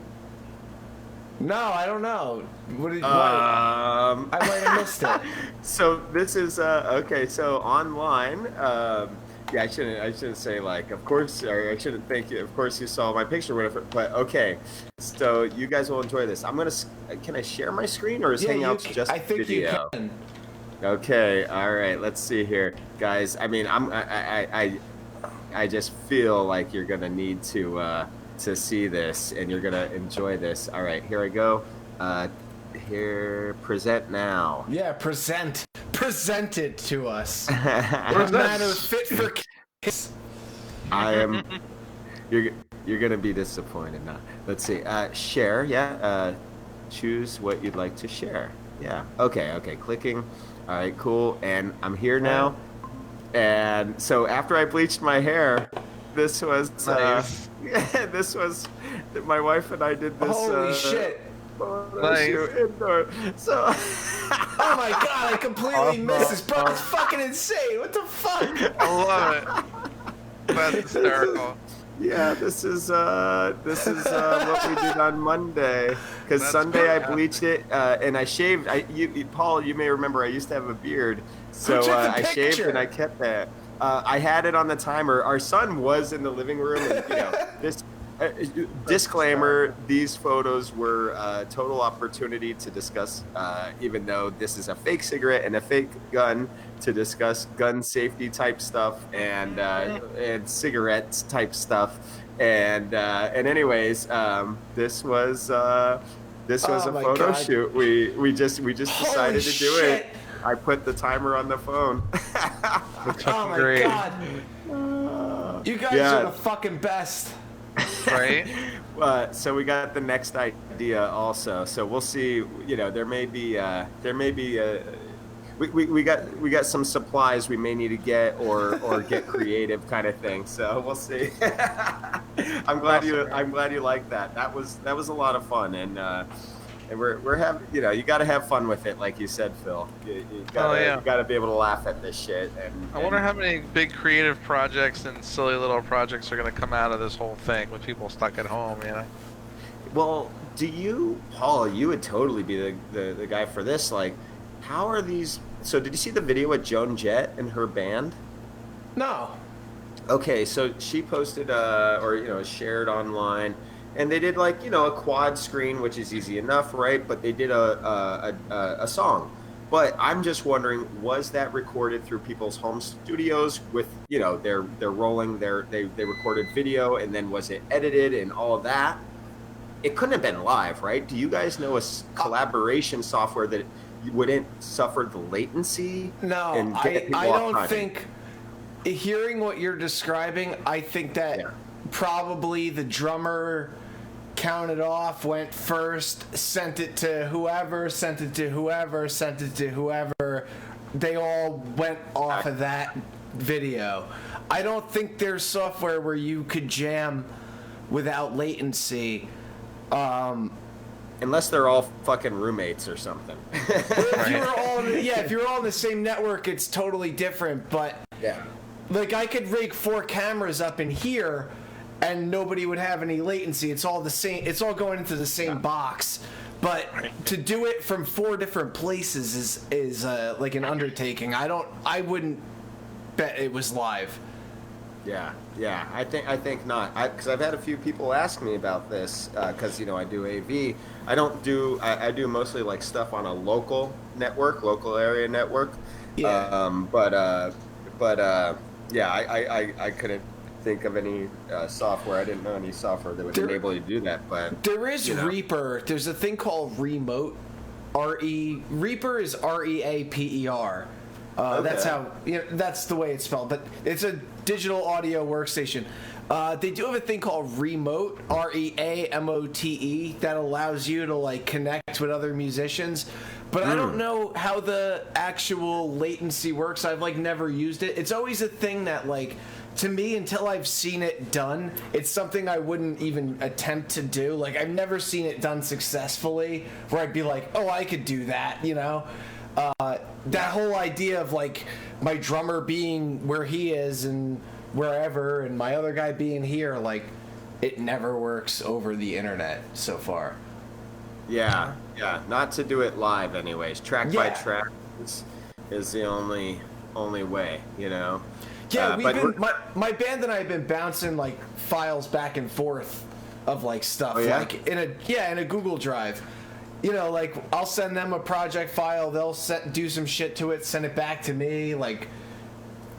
No, I don't know. I might have missed it. So this is okay. So online. Yeah, I shouldn't say like, of course, or I shouldn't thank you. Of course, you saw my picture, whatever. But okay, so you guys will enjoy this. Can I share my screen, or is Hangouts just I think video? You can. Okay, all right. Let's see here, guys. I mean, I just feel like you're gonna need to see this, and you're gonna enjoy this. All right, here I go. Here, present now. Yeah, present it to us. We're a matter fit for kids. I am. You're gonna be disappointed now. Let's see. Share. Yeah. Choose what you'd like to share. Yeah. Okay. Clicking. All right. Cool. And I'm here now. And so after I bleached my hair, this was. Nice. This was. My wife and I did this. Holy shit. Nice. Indoor. So. Oh my god, I completely missed this, bro. It's fucking insane. What the fuck? I love it. That's hysterical. Yeah, this is what we did on Monday. Because Sunday I bleached it and I shaved. Paul, you may remember I used to have a beard, so I shaved and I kept that. I had it on the timer. Our son was in the living room, and Disclaimer: these photos were a total opportunity to discuss, even though this is a fake cigarette and a fake gun, to discuss gun safety type stuff and cigarettes type stuff. And anyways, this was a photo God. shoot. We just decided to do it. I put the timer on the phone. Oh my great. God. You guys are the fucking best. Right? So we got the next idea also. So we'll see. You know, there may be we got some supplies we may need to get or get creative kind of thing. So we'll see. I'm glad you like that. That was a lot of fun, and we're having, you know, you got to have fun with it, like you said, Phil. You gotta be able to laugh at this shit. And I wonder how many big creative projects and silly little projects are going to come out of this whole thing with people stuck at home, you know? Well, Paul, you would totally be the guy for this. Like, how are these? So did you see the video with Joan Jett and her band? No. Okay, so she posted shared online, and they did, like, you know, a quad screen, which is easy enough, right? But they did a song. But I'm just wondering, was that recorded through people's home studios with, you know, they're rolling they recorded video, and then was it edited and all of that? It couldn't have been live, right? Do you guys know a collaboration software that wouldn't suffer the latency? No, I don't think. Hearing what you're describing, I think that probably the drummer counted off, went first, sent it to whoever, sent it to whoever, sent it to whoever. They all went off of that video. I don't think there's software where you could jam without latency. Unless they're all fucking roommates or something. If you're all on the same network, it's totally different. But like, I could rig 4 cameras up in here, and nobody would have any latency. It's all the same. It's all going into the same box. But to do it from 4 different places is like an undertaking. I wouldn't bet it was live. Yeah. I think not. Because I've had a few people ask me about this. Because, you know, I do AV. I do mostly, like, stuff on a local area network. Yeah. I couldn't think of any software. I didn't know any software that would enable you to do that. But there is Reaper. There's a thing called Remote. Reaper is REAPER. That's how, you know, that's the way it's spelled. But it's a digital audio workstation. They do have a thing called Remote, REAMOTE, that allows you to, like, connect with other musicians. But I don't know how the actual latency works. I've, like, never used it. It's always a thing that, like, to me, until I've seen it done, it's something I wouldn't even attempt to do. Like, I've never seen it done successfully where I'd be like, oh, I could do that, you know? That whole idea of, like, my drummer being where he is and wherever, and my other guy being here, like, it never works over the internet so far. Yeah. Not to do it live, anyways. Track by track is the only way, you know. Yeah, my band and I have been bouncing, like, files back and forth of, like, stuff, like in a Google Drive. You know, like, I'll send them a project file, they'll do some shit to it, send it back to me. Like,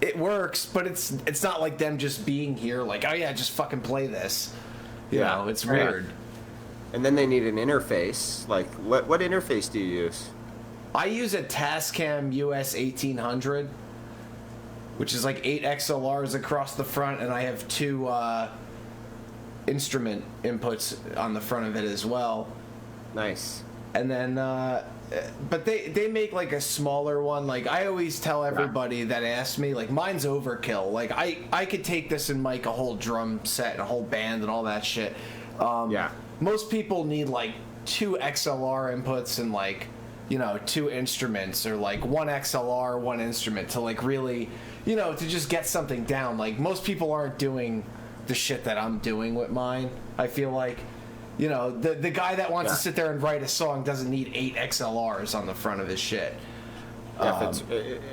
it works, but it's not like them just being here, like, oh yeah, just fucking play this. You know, it's weird. And then they need an interface. Like, what interface do you use? I use a Tascam US 1800, which is like 8 XLRs across the front, and I have 2 instrument inputs on the front of it as well. Nice. And then, but they make, like, a smaller one. Like, I always tell everybody that asks me, like, mine's overkill. Like, I could take this and make a whole drum set and a whole band and all that shit. Most people need, like, 2 XLR inputs and, like, you know, 2 instruments, or, like, 1 XLR, 1 instrument to, like, really, you know, to just get something down. Like, most people aren't doing the shit that I'm doing with mine, I feel like. You know, the guy that wants to sit there and write a song doesn't need 8 XLRs on the front of his shit. Yeah, if it's,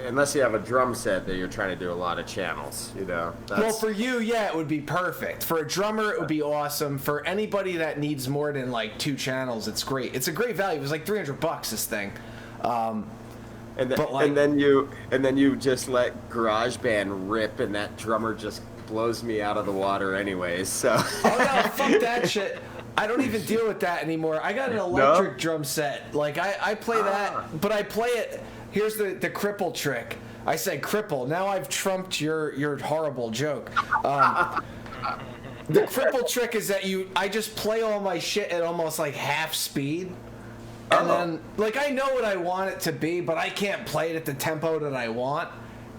unless you have a drum set that you're trying to do a lot of channels, you know. Well, for you, yeah, it would be perfect. For a drummer, it would be awesome. For anybody that needs more than like 2 channels, it's great. It's a great value. It was like $300 this thing. And then you just let GarageBand rip, and that drummer just blows me out of the water anyways. So. Oh no, fuck that shit. I don't even deal with that anymore. I got an electric drum set. Like I play that, but I play it. Here's the cripple trick. I said cripple. Now I've trumped your horrible joke. The cripple trick is that I just play all my shit at almost like half speed. And then, like, I know what I want it to be, but I can't play it at the tempo that I want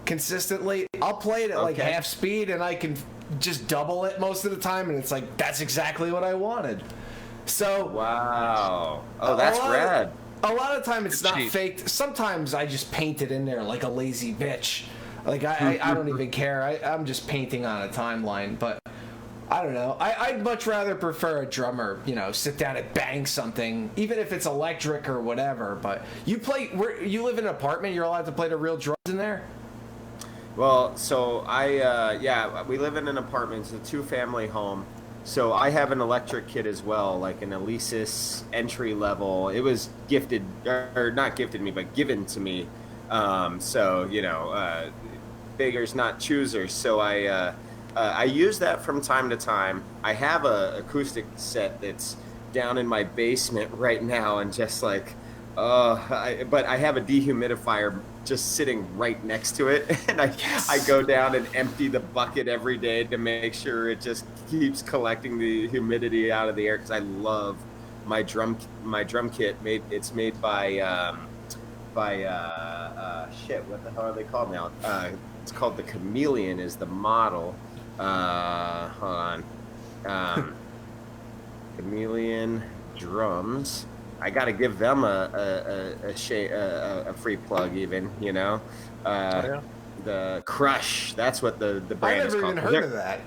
consistently. I'll play it at like half speed, and I can just double it most of the time, and it's like, that's exactly what I wanted. So wow. Oh, that's rad. A lot of time it's not faked. Sometimes I just paint it in there like a lazy bitch. Like I don't even care. I'm just painting on a timeline. But I don't know. I'd much rather prefer a drummer, you know, sit down and bang something, even if it's electric or whatever. But you live in an apartment. You're allowed to play the real drums in there. Well, so we live in an apartment. It's a 2-family home. So I have an electric kit as well, like an Alesis entry level. It was gifted, or not gifted me, but given to me. So, you know, beggars not choosers. So I use that from time to time. I have a acoustic set that's down in my basement right now, and just like, but I have a dehumidifier just sitting right next to it, and I go down and empty the bucket every day to make sure it just keeps collecting the humidity out of the air, because I love my drum kit. It's made by shit, what the hell are they called now? It's called the Chameleon is the model. Hold on. Chameleon drums. I got to give them a free plug, even, you know. The Crush. That's what the brand is called. I've never even heard of that.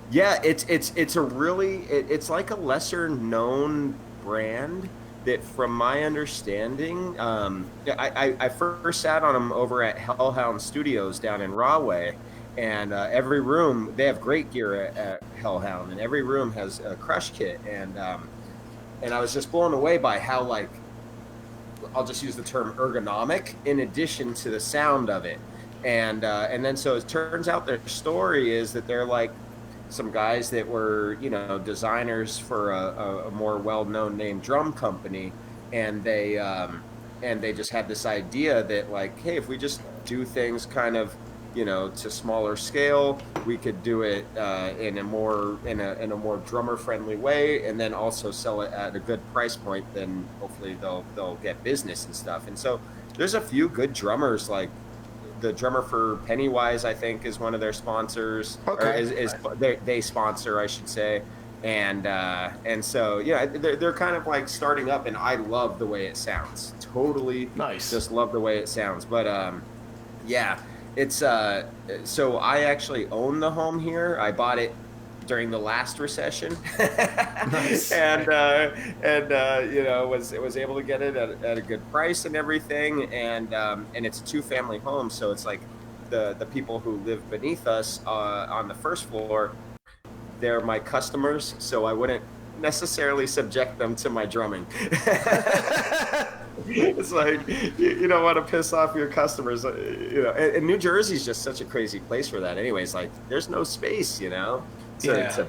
Yeah, it's a really it's like a lesser known brand that, from my understanding, I first sat on them over at Hellhound Studios down in Rahway, and every room, they have great gear at Hellhound, and every room has a Crush kit, and I was just blown away by how, like, I'll just use the term ergonomic in addition to the sound of it. And then so it turns out their story is that they're like some guys that were, you know, designers for a more well-known name drum company, and they just had this idea that, like, hey, if we just do things kind of, you know, to smaller scale, we could do it in a more drummer friendly way, and then also sell it at a good price point. Then hopefully they'll get business and stuff. And so there's a few good drummers, like the drummer for Pennywise, I think, is one of their sponsors. Okay. Or they sponsor, I should say. And so yeah, they're kind of like starting up, and I love the way it sounds. Totally nice. Just love the way it sounds. But yeah. It's so I actually own the home here. I bought it during the last recession. Nice. and you know, was able to get it at a good price and everything. And it's a 2-family home, so it's like the people who live beneath us on the first floor, they're my customers, so I wouldn't necessarily subject them to my drumming. It's like, you don't want to piss off your customers, you know. And New Jersey's just such a crazy place for that. Anyways, like, there's no space, you know, to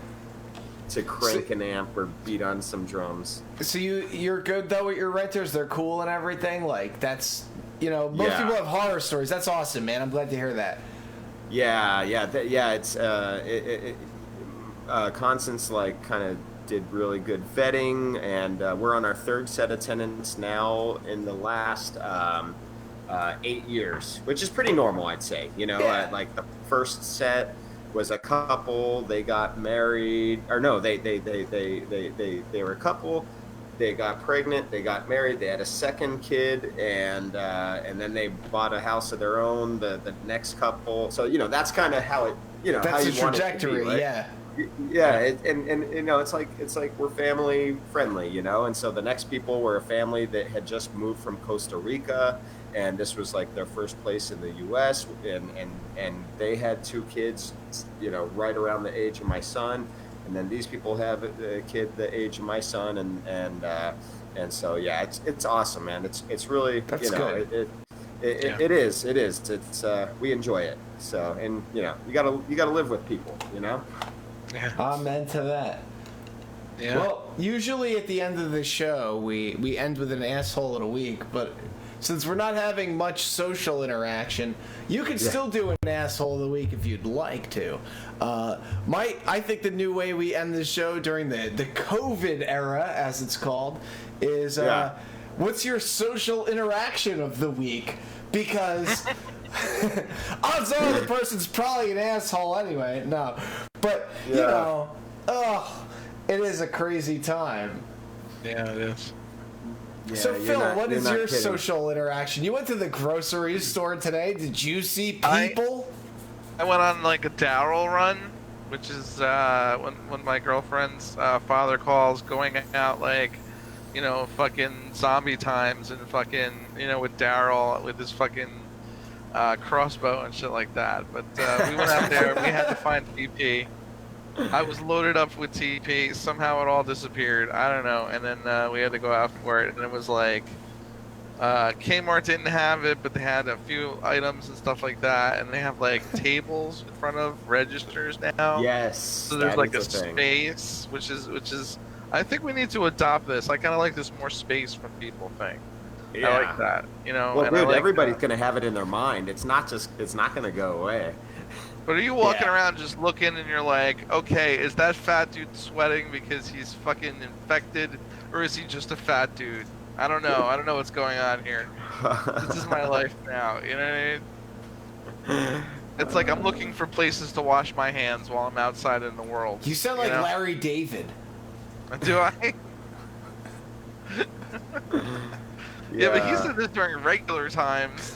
crank an amp or beat on some drums. So you're good though with your renters. They're cool and everything. Like, that's, you know, most people have horror stories. That's awesome, man. I'm glad to hear that. Yeah. It's Constance, like, kind of did really good vetting, and we're on our 3rd set of tenants now in the last 8 years, which is pretty normal, I'd say. You know, like the first set was a couple, they got married, or no, they were a couple, they got pregnant, they got married, they had a second kid, and then they bought a house of their own, the next couple. So, you know, that's kind of how it, you know, that's how you the want trajectory, it to be, right? yeah. Yeah, and you know, it's like we're family friendly, you know. And so the next people were a family that had just moved from Costa Rica, and this was like their first place in the U.S. and they had two kids, you know, right around the age of my son. And then these people have a kid the age of my son, and so yeah, it's awesome, man. It's really, That's you know, good. it is it's we enjoy it. So, and you know, you gotta live with people, you know. Yeah. Amen to that. Yeah. Well, usually at the end of the show, we end with an asshole of the week, but since we're not having much social interaction, you can still do an asshole of the week if you'd like to. I think the new way we end the show during the COVID era, as it's called, is what's your social interaction of the week? Because odds are the person's probably an asshole anyway. No, but you know, it is a crazy time. Yeah, it is. Yeah, So Phil, what is your kidding. social interaction? You went to the grocery store today. Did you see people? I went on like a Daryl run, which is when my girlfriend's father calls, going out like, you know, fucking zombie times and fucking, you know, with Daryl with his fucking crossbow and shit like that. But we went out there. We had to find TP. I was loaded up with TP. Somehow it all disappeared. I don't know. And then we had to go out for it. And it was like Kmart didn't have it, but they had a few items and stuff like that. And they have like tables in front of registers now. Yes. So there's like a space, which is. I think we need to adopt this. I kind of like this more space from people thing. Yeah. I like that. You know. Well, and dude, I like, everybody's gonna have it in their mind. It's not gonna go away. But are you walking around just looking and you're like, okay, is that fat dude sweating because he's fucking infected, or is he just a fat dude? I don't know. I don't know what's going on here. This is my life now. You know what I mean? It's like I'm looking for places to wash my hands while I'm outside in the world. You sound like Larry David. Do I? Yeah, but he said this during regular times.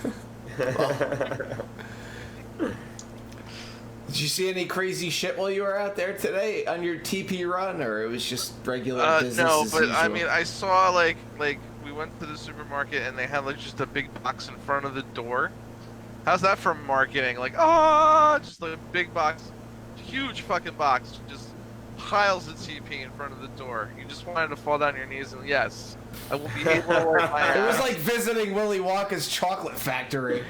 Did you see any crazy shit while you were out there today on your TP run, or it was just regular business no, as but usual? I mean, I saw like we went to the supermarket and they had like just a big box in front of the door. How's that for marketing? Like, just like a big box, huge fucking box, just piles of TP in front of the door. You just wanted to fall down your knees and yes, I will be able to wipe my ass. It was like visiting Willy Wonka's chocolate factory.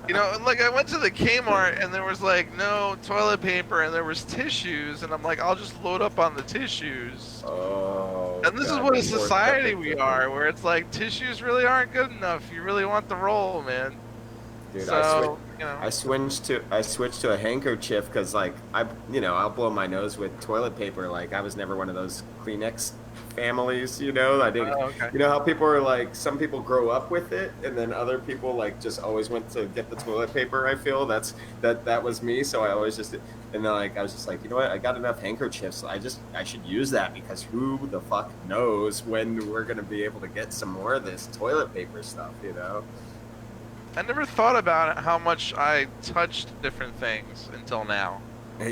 You know, like I went to the Kmart and there was like no toilet paper and there was tissues and I'm like, I'll just load up on the tissues. Oh. And this is what a society we are, where it's like tissues really aren't good enough. You really want the roll, man. Dude, So, I switched to a handkerchief because like I'll blow my nose with toilet paper. Like I was never one of those Kleenex families, you know. I didn't. Oh, okay. You know how people are like, some people grow up with it, and then other people like just always went to get the toilet paper. I feel that was me. So I always just, and then like I was just like, you know what? I got enough handkerchiefs. I should use that because who the fuck knows when we're gonna be able to get some more of this toilet paper stuff, you know. I never thought about how much I touched different things until now.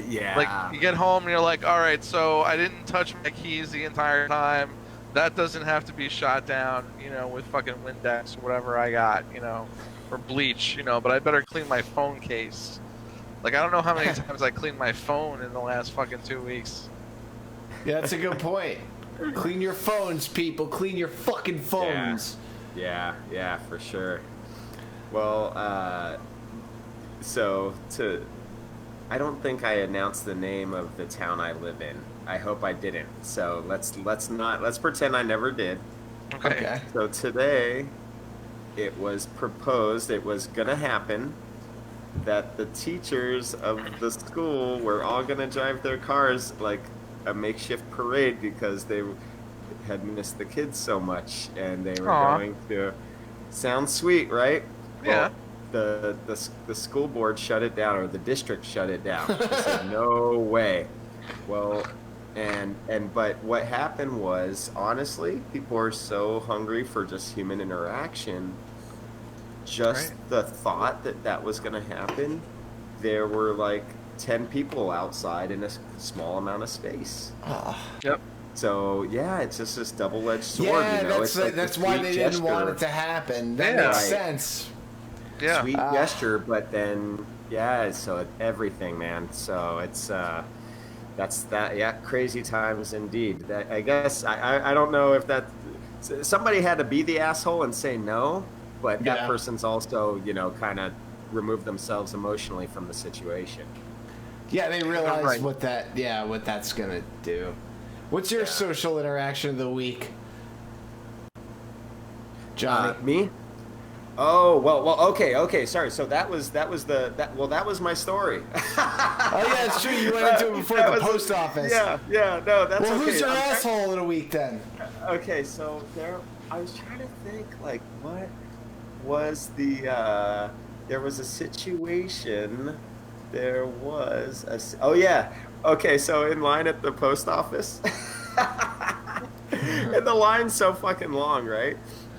Yeah. Like, you get home and you're like, all right, so I didn't touch my keys the entire time. That doesn't have to be shot down, you know, with fucking Windex or whatever I got, you know, or bleach, you know, but I better clean my phone case. Like, I don't know how many times I cleaned my phone in the last fucking 2 weeks. Yeah, that's a good point. Clean your phones, people. Clean your fucking phones. Yeah, for sure. Well, I don't think I announced the name of the town I live in. I hope I didn't. So let's pretend I never did. Okay. So today, it was proposed, it was gonna happen, that the teachers of the school were all gonna drive their cars like a makeshift parade because they had missed the kids so much, and they were going to. Sounds sweet, right? Yeah. Well, the school board shut it down, or the district shut it down. They said no way. Well, but what happened was, honestly, people are so hungry for just human interaction. Just the thought that was going to happen, there were like 10 people outside in a small amount of space. Yep. So yeah, it's just this double-edged sword. Yeah, you know? that's why they didn't want it to happen. That makes sense. Yeah. Sweet gesture, but then so everything, man. So it's that's that. Yeah, crazy times indeed. That, I guess I don't know if that somebody had to be the asshole and say no, but that person's also kind of removed themselves emotionally from the situation. Yeah, they realize what that's gonna do. What's your social interaction of the week, Johnny? Me? Oh well. Okay. Sorry. So that was my story. Oh yeah, it's true. You went into it before the post office. Yeah. No, that's okay. Well, who's your asshole of the week then? Okay, so I was trying to think like what was the there was a situation. There was Okay, so in line at the post office, and the line's so fucking long, right?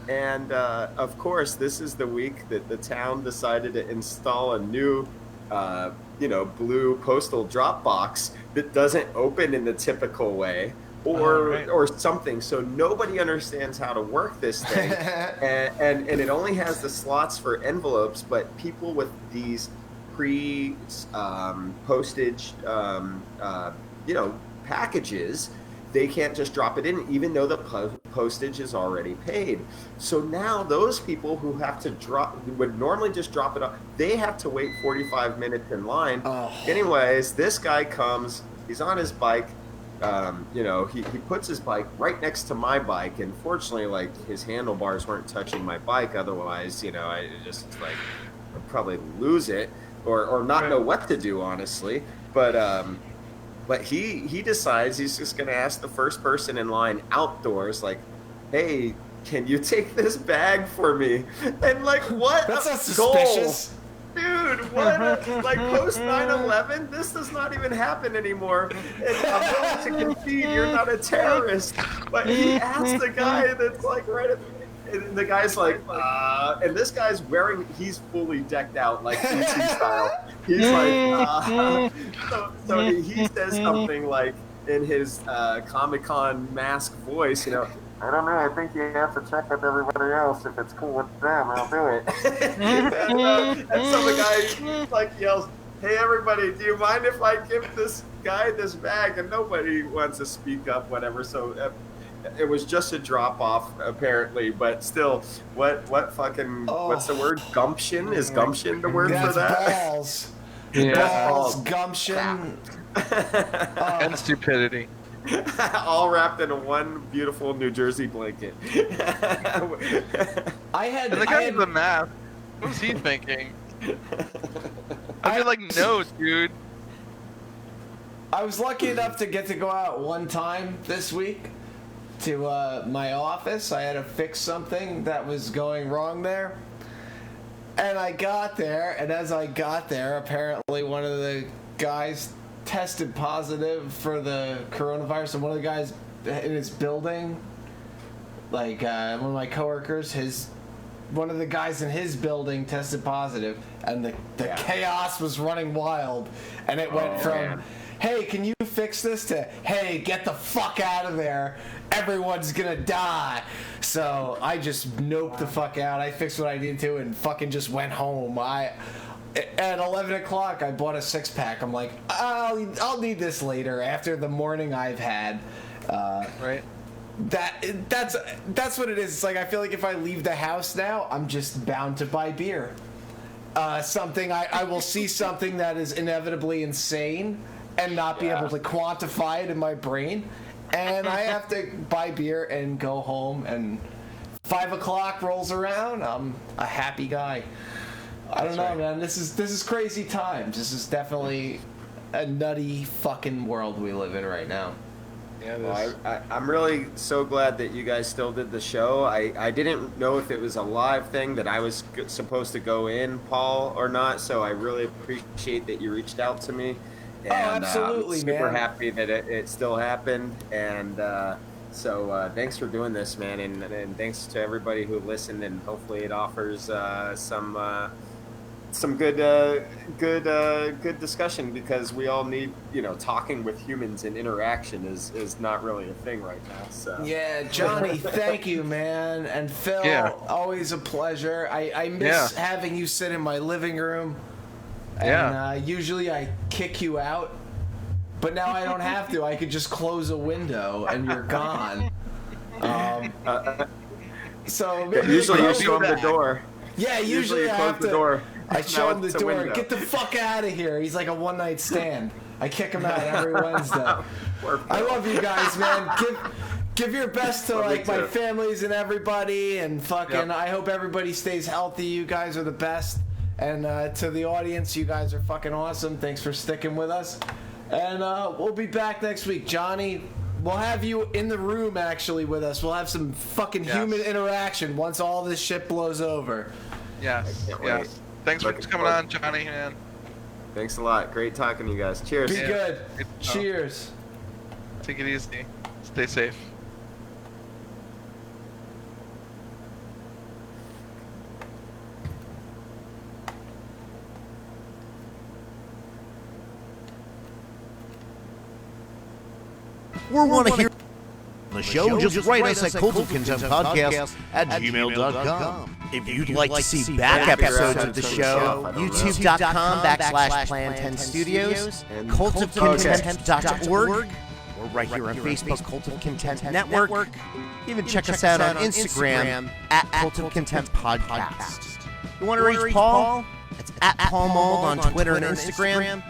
And of course, this is the week that the town decided to install a new, blue postal drop box that doesn't open in the typical way, or something. So nobody understands how to work this thing, and it only has the slots for envelopes. But people with these postage packages, they can't just drop it in even though the postage is already paid. So now those people who would normally just drop it off, they have to wait 45 minutes in line. Anyways, this guy comes, he's on his bike, he puts his bike right next to my bike, and fortunately like his handlebars weren't touching my bike, otherwise I just like would probably lose it or not know what to do, honestly. But he decides he's just going to ask the first person in line outdoors, like, hey, can you take this bag for me? And like, what? That's not suspicious. Dude, what? Like post 9/11, this does not even happen anymore. And I'm willing to concede you're not a terrorist. But he asked the guy that's like right at and the guy's like, and this guy's he's fully decked out like PC style. He's like, so he says something like in his Comic-Con mask voice, I don't know, I think you have to check with everybody else. If it's cool with them, I'll do it. and so the guy like yells, hey everybody, do you mind if I give this guy this bag? And nobody wants to speak up, whatever. So it was just a drop off apparently, but still, what fucking what's the word? Gumption? Is gumption the word for that? Balls. Yeah. Balls, gumption, and stupidity. All wrapped in one beautiful New Jersey blanket. I had the math. What was he thinking? I'd be like, no, dude. I was lucky enough to get to go out one time this week to my office. I had to fix something that was going wrong there. And I got there, and as I got there, apparently one of the guys tested positive for the coronavirus, and one of the guys in his building, like one of my coworkers, one of the guys in his building tested positive, and the chaos was running wild, and it went from, hey, can you fix this, to, hey, get the fuck out of there, everyone's gonna die. So I just noped the fuck out. I fixed what I needed to and fucking just went home. At 11 o'clock, I bought a 6-pack. I'm like, I'll need this later after the morning I've had. Right. That's what it is. It's like I feel like if I leave the house now, I'm just bound to buy beer. Something I will see something that is inevitably insane and not be able to quantify it in my brain, and I have to buy beer and go home. And 5 o'clock rolls around, I'm a happy guy. I don't know, man. This is crazy times. This is definitely a nutty fucking world we live in right now. Yeah, well, I'm really so glad that you guys still did the show. I didn't know if it was a live thing that I was supposed to go in, Paul, or not. So I really appreciate that you reached out to me. And, absolutely, super man. Happy that it still happened. And so thanks for doing this, man. And thanks to everybody who listened. And hopefully it offers some some good discussion, because we all need, talking with humans and interaction is not really a thing right now. So Yeah, Johnny, thank you, man. And Phil, always a pleasure. I miss having you sit in my living room. And usually I kick you out, but now I don't have to. I could just close a window and you're gone. So usually you show him the door. Yeah, usually I have the door. I show him the door. Get the fuck out of here. He's like a one-night stand. I kick him out every Wednesday. I love you guys, man. Give your best to my families and everybody, and fucking. I hope everybody stays healthy. You guys are the best. And to the audience, you guys are fucking awesome. Thanks for sticking with us. And we'll be back next week, Johnny. We'll have you in the room actually with us. We'll have some fucking human interaction once all this shit blows over. Yes. Thanks for coming on, Johnny, man. Thanks a lot. Great talking to you guys. Cheers. Be good. Cheers. Take it easy. Stay safe. We want to hear the show. Just write us at cultofcontentpodcast@gmail.com. If you'd like to see back episodes of the show, youtube.com/Plan10Studios, cultofcontent.org, or right here on Facebook, Cult of Content Network. Even check us out on Instagram at Cult of Content Podcast. You want to reach Paul? It's at Paul Mold on Twitter and Instagram.